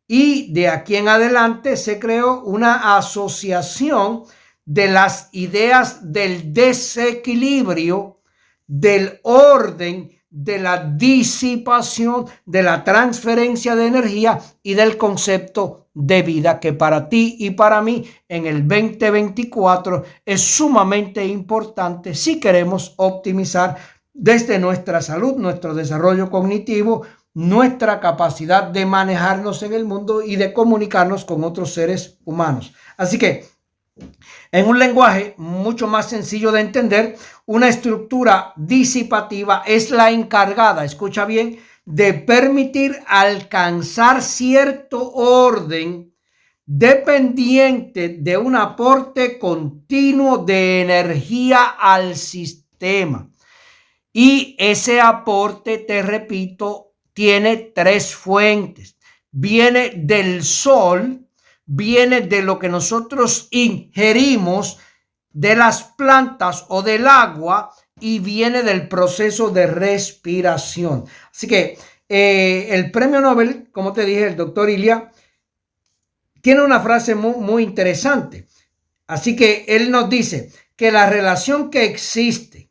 Y de aquí en adelante se creó una asociación de las ideas del desequilibrio, del orden, de la disipación, de la transferencia de energía y del concepto de vida, que para ti y para mí en el 2024 es sumamente importante si queremos optimizar desde nuestra salud, nuestro desarrollo cognitivo, nuestra capacidad de manejarnos en el mundo y de comunicarnos con otros seres humanos. Así que en un lenguaje mucho más sencillo de entender, una estructura disipativa es la encargada, escucha bien, de permitir alcanzar cierto orden dependiente de un aporte continuo de energía al sistema. Y ese aporte, te repito, tiene tres fuentes. Viene del sol, viene de lo que nosotros ingerimos, de las plantas o del agua, y viene del proceso de respiración. Así que el premio Nobel, como te dije, el doctor Ilya, tiene una frase muy interesante. Así que él nos dice que la relación que existe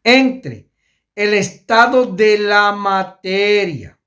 entre el estado de la materia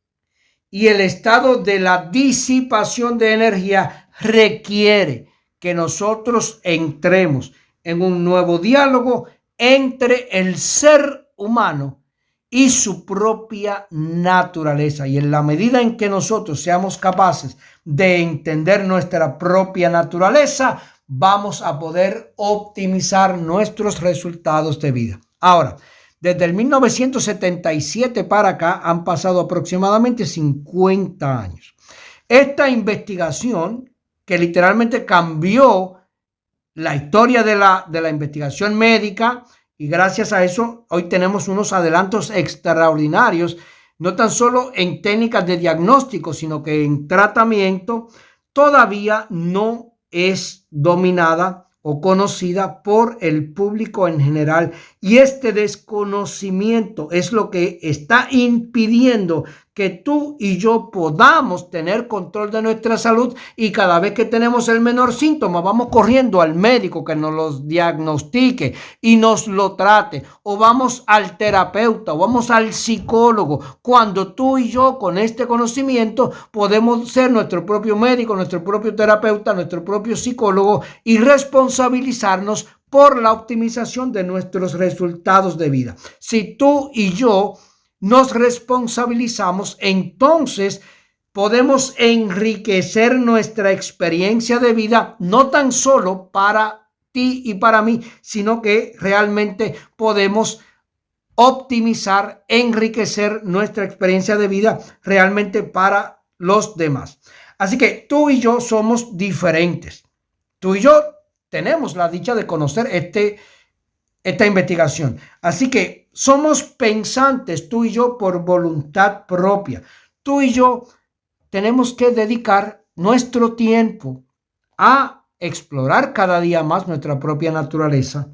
y el estado de la disipación de energía requiere que nosotros entremos en un nuevo diálogo entre el ser humano y su propia naturaleza. Y en la medida en que nosotros seamos capaces de entender nuestra propia naturaleza, vamos a poder optimizar nuestros resultados de vida. Ahora, desde el 1977 para acá han pasado aproximadamente 50 años. Esta investigación, que literalmente cambió la historia de la investigación médica, y gracias a eso hoy tenemos unos adelantos extraordinarios, no tan solo en técnicas de diagnóstico, sino que en tratamiento, todavía no es dominada o conocida por el público en general. Y este desconocimiento es lo que está impidiendo que tú y yo podamos tener control de nuestra salud, y cada vez que tenemos el menor síntoma vamos corriendo al médico que nos los diagnostique y nos lo trate, o vamos al terapeuta o vamos al psicólogo, cuando tú y yo con este conocimiento podemos ser nuestro propio médico, nuestro propio terapeuta, nuestro propio psicólogo, y responsabilizarnos por la optimización de nuestros resultados de vida. Si tú y yo nos responsabilizamos, entonces podemos enriquecer nuestra experiencia de vida, no tan solo para ti y para mí, sino que realmente podemos optimizar, enriquecer nuestra experiencia de vida realmente para los demás. Así que tú y yo somos diferentes. Tú y yo tenemos la dicha de conocer esta investigación. Así que somos pensantes, tú y yo, por voluntad propia. Tú y yo tenemos que dedicar nuestro tiempo a explorar cada día más nuestra propia naturaleza,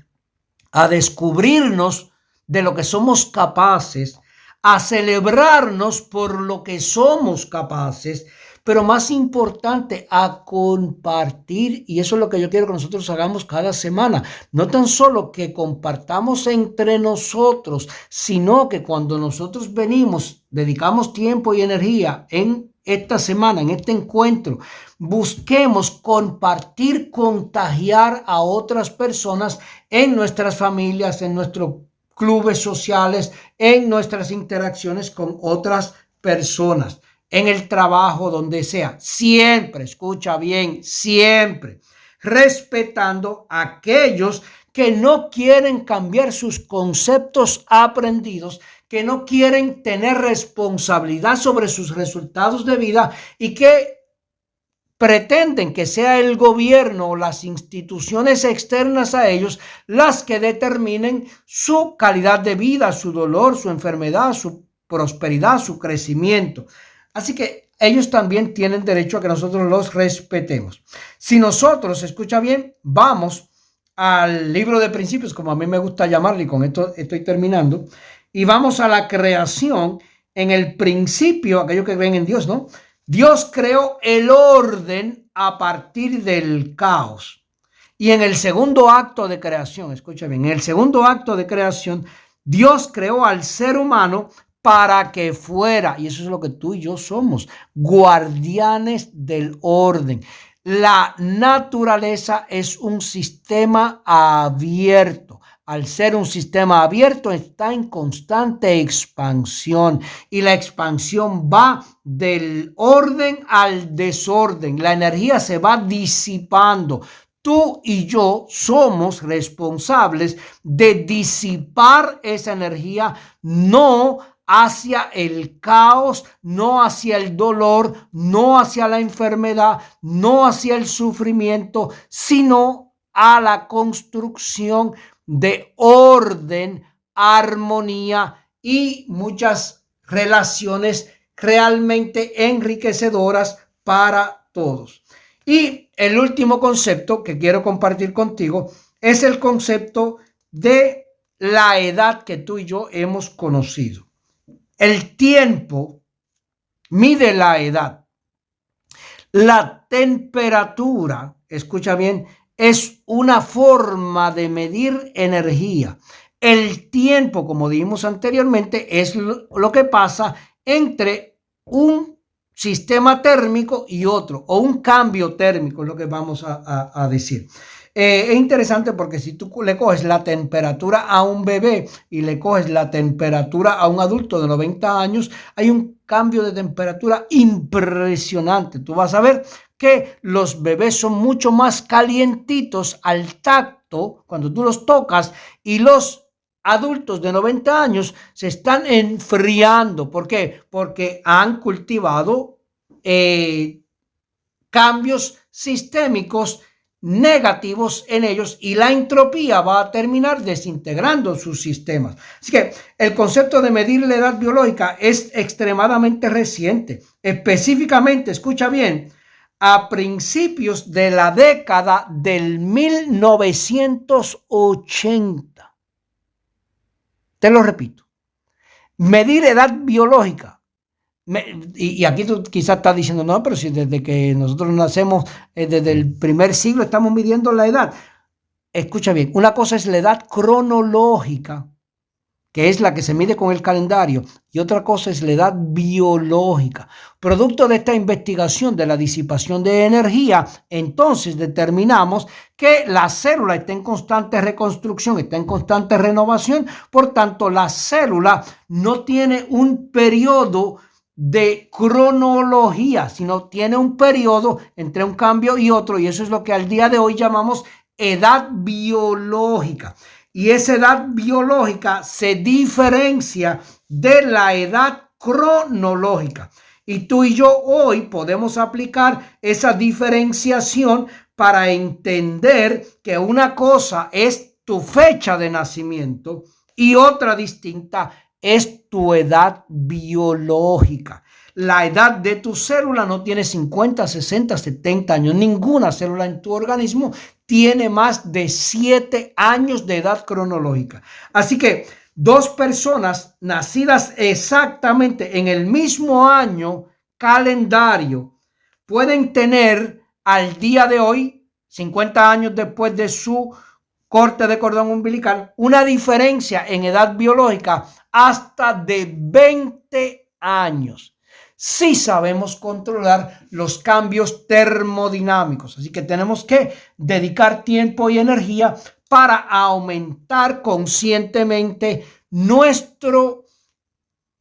a descubrirnos de lo que somos capaces, a celebrarnos por lo que somos capaces, pero más importante, a compartir. Y eso es lo que yo quiero que nosotros hagamos cada semana. No tan solo que compartamos entre nosotros, sino que cuando nosotros venimos, dedicamos tiempo y energía en esta semana, en este encuentro, busquemos compartir, contagiar a otras personas en nuestras familias, en nuestros clubes sociales, en nuestras interacciones con otras personas, en el trabajo, donde sea. Siempre, escucha bien, siempre respetando a aquellos que no quieren cambiar sus conceptos aprendidos, que no quieren tener responsabilidad sobre sus resultados de vida y que pretenden que sea el gobierno o las instituciones externas a ellos las que determinen su calidad de vida, su dolor, su enfermedad, su prosperidad, su crecimiento. Así que ellos también tienen derecho a que nosotros los respetemos. Si nosotros, escucha bien, vamos al libro de principios, como a mí me gusta llamarlo, y con esto estoy terminando, y vamos a la creación. En el principio, aquellos que creen en Dios, ¿no? Dios creó el orden a partir del caos. Y en el segundo acto de creación, escucha bien, en el segundo acto de creación, Dios creó al ser humano para que fuera, y eso es lo que tú y yo somos, guardianes del orden. La naturaleza es un sistema abierto. Al ser un sistema abierto, está en constante expansión, y la expansión va del orden al desorden. La energía se va disipando. Tú y yo somos responsables de disipar esa energía, no hacia el caos, no hacia el dolor, no hacia la enfermedad, no hacia el sufrimiento, sino a la construcción de orden, armonía y muchas relaciones realmente enriquecedoras para todos. Y el último concepto que quiero compartir contigo es el concepto de la edad que tú y yo hemos conocido. El tiempo mide la edad. La temperatura, escucha bien, es una forma de medir energía. El tiempo, como dijimos anteriormente, es lo que pasa entre un sistema térmico y otro, o un cambio térmico, es lo que vamos a decir. Es interesante porque si tú le coges la temperatura a un bebé y le coges la temperatura a un adulto de 90 años, hay un cambio de temperatura impresionante. Tú vas a ver que los bebés son mucho más calientitos al tacto cuando tú los tocas, y los adultos de 90 años se están enfriando. ¿Por qué? Porque han cultivado cambios sistémicos negativos en ellos, y la entropía va a terminar desintegrando sus sistemas. Así que el concepto de medir la edad biológica es extremadamente reciente. Específicamente, escucha bien, a principios de la década del 1980. Te lo repito, medir edad biológica. Y aquí tú quizás estás diciendo, no, pero si desde que nosotros nacemos, desde el primer siglo estamos midiendo la edad. Escucha bien, una cosa es la edad cronológica, que es la que se mide con el calendario, y otra cosa es la edad biológica. Producto de esta investigación de la disipación de energía, entonces determinamos que la célula está en constante reconstrucción, está en constante renovación. Por tanto, la célula no tiene un periodo de cronología, sino tiene un periodo entre un cambio y otro, y eso es lo que al día de hoy llamamos edad biológica. Y esa edad biológica se diferencia de la edad cronológica. Y tú y yo hoy podemos aplicar esa diferenciación para entender que una cosa es tu fecha de nacimiento y otra distinta es tu edad biológica. La edad de tu célula no tiene 50, 60, 70 años. Ninguna célula en tu organismo tiene más de 7 años de edad cronológica. Así que dos personas nacidas exactamente en el mismo año calendario pueden tener al día de hoy, 50 años después de su corte de cordón umbilical, una diferencia en edad biológica hasta de 20 años. Sí sabemos controlar los cambios termodinámicos, así que tenemos que dedicar tiempo y energía para aumentar conscientemente nuestro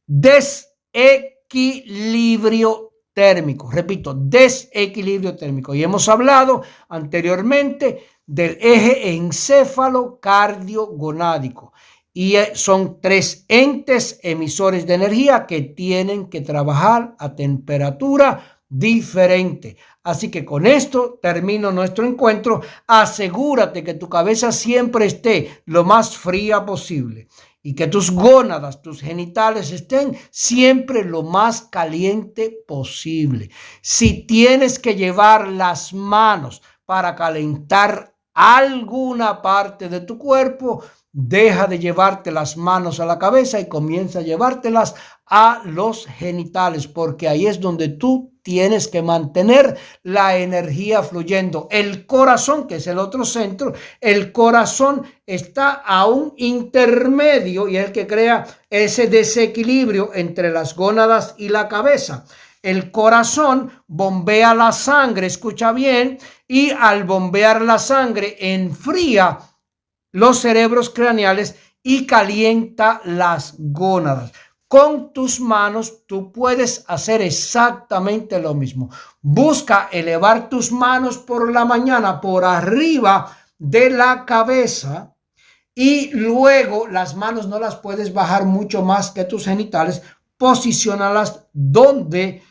desequilibrio térmico. Repito, desequilibrio térmico. Y hemos hablado anteriormente del eje encéfalo-cardio-gonádico. Y son 3 entes emisores de energía que tienen que trabajar a temperatura diferente. Así que con esto termino nuestro encuentro. Asegúrate que tu cabeza siempre esté lo más fría posible y que tus gónadas, tus genitales estén siempre lo más caliente posible. Si tienes que llevar las manos para calentar alguna parte de tu cuerpo, deja de llevarte las manos a la cabeza y comienza a llevártelas a los genitales, porque ahí es donde tú tienes que mantener la energía fluyendo. El corazón, que es el otro centro, el corazón está a un intermedio y es el que crea ese desequilibrio entre las gónadas y la cabeza. El corazón bombea la sangre, escucha bien, y al bombear la sangre enfría los cerebros craneales y calienta las gónadas. Con tus manos tú puedes hacer exactamente lo mismo. Busca elevar tus manos por la mañana por arriba de la cabeza, y luego las manos no las puedes bajar mucho más que tus genitales. Posiciónalas donde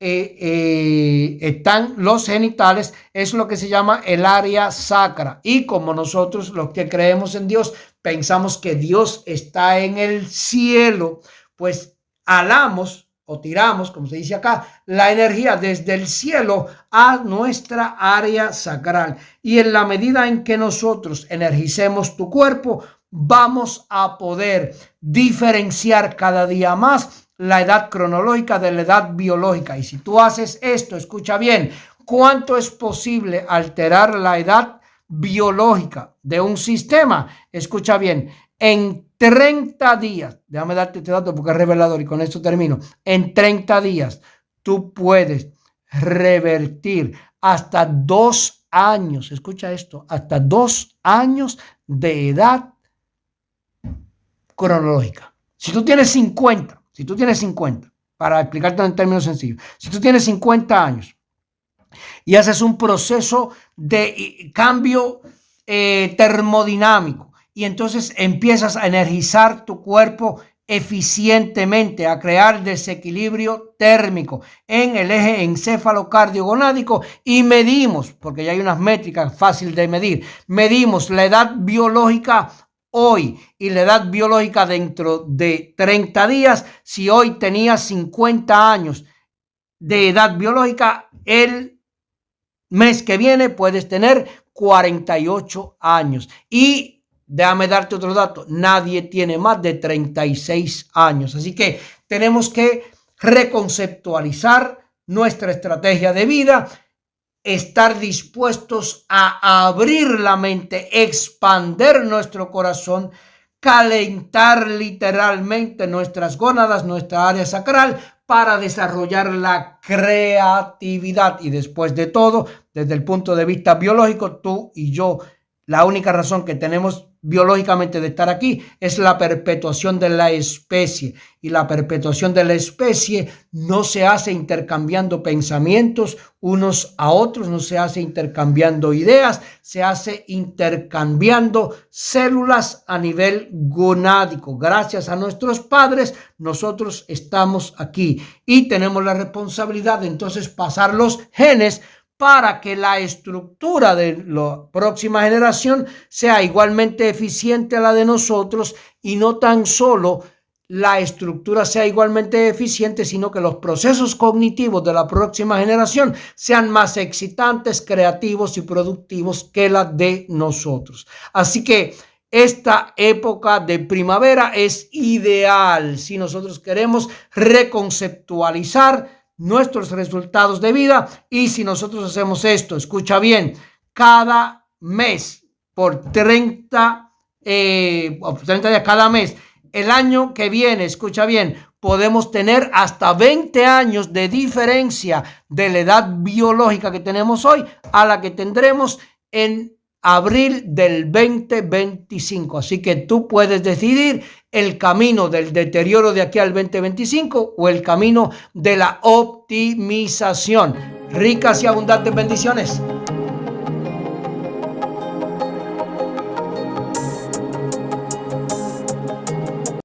están los genitales, es lo que se llama el área sacra. Y como nosotros los que creemos en Dios pensamos que Dios está en el cielo, pues alamos o tiramos, como se dice acá, la energía desde el cielo a nuestra área sacral. Y en la medida en que nosotros energicemos tu cuerpo, vamos a poder diferenciar cada día más la edad cronológica de la edad biológica. Y si tú haces esto, escucha bien, ¿cuánto es posible alterar la edad biológica de un sistema? Escucha bien, en 30 días, déjame darte este dato porque es revelador y con esto termino, en 30 días tú puedes revertir hasta 2 años, escucha esto, hasta 2 años de edad cronológica. Si tú tienes 50, para explicarte en términos sencillos, si tú tienes 50 años y haces un proceso de cambio termodinámico y entonces empiezas a energizar tu cuerpo eficientemente, a crear desequilibrio térmico en el eje encéfalo-cardio-gonádico y medimos, porque ya hay unas métricas fáciles de medir, medimos la edad biológica hoy y la edad biológica dentro de 30 días. Si hoy tenías 50 años de edad biológica, el mes que viene puedes tener 48 años. Y déjame darte otro dato, nadie tiene más de 36 años. Así que tenemos que reconceptualizar nuestra estrategia de vida, estar dispuestos a abrir la mente, expander nuestro corazón, calentar literalmente nuestras gónadas, nuestra área sacral, para desarrollar la creatividad. Y después de todo, desde el punto de vista biológico, tú y yo, la única razón que tenemos biológicamente de estar aquí es la perpetuación de la especie. Y la perpetuación de la especie no se hace intercambiando pensamientos unos a otros, no se hace intercambiando ideas, se hace intercambiando células a nivel gonádico. Gracias a nuestros padres, nosotros estamos aquí y tenemos la responsabilidad de entonces pasar los genes para que la estructura de la próxima generación sea igualmente eficiente a la de nosotros, y no tan solo la estructura sea igualmente eficiente, sino que los procesos cognitivos de la próxima generación sean más excitantes, creativos y productivos que la de nosotros. Así que esta época de primavera es ideal si nosotros queremos reconceptualizar nuestros resultados de vida. Y si nosotros hacemos esto, escucha bien, cada mes por 30 días cada mes, el año que viene, escucha bien, podemos tener hasta 20 años de diferencia de la edad biológica que tenemos hoy a la que tendremos en abril del 2025. Así que tú puedes decidir el camino del deterioro de aquí al 2025 o el camino de la optimización. Ricas y abundantes bendiciones.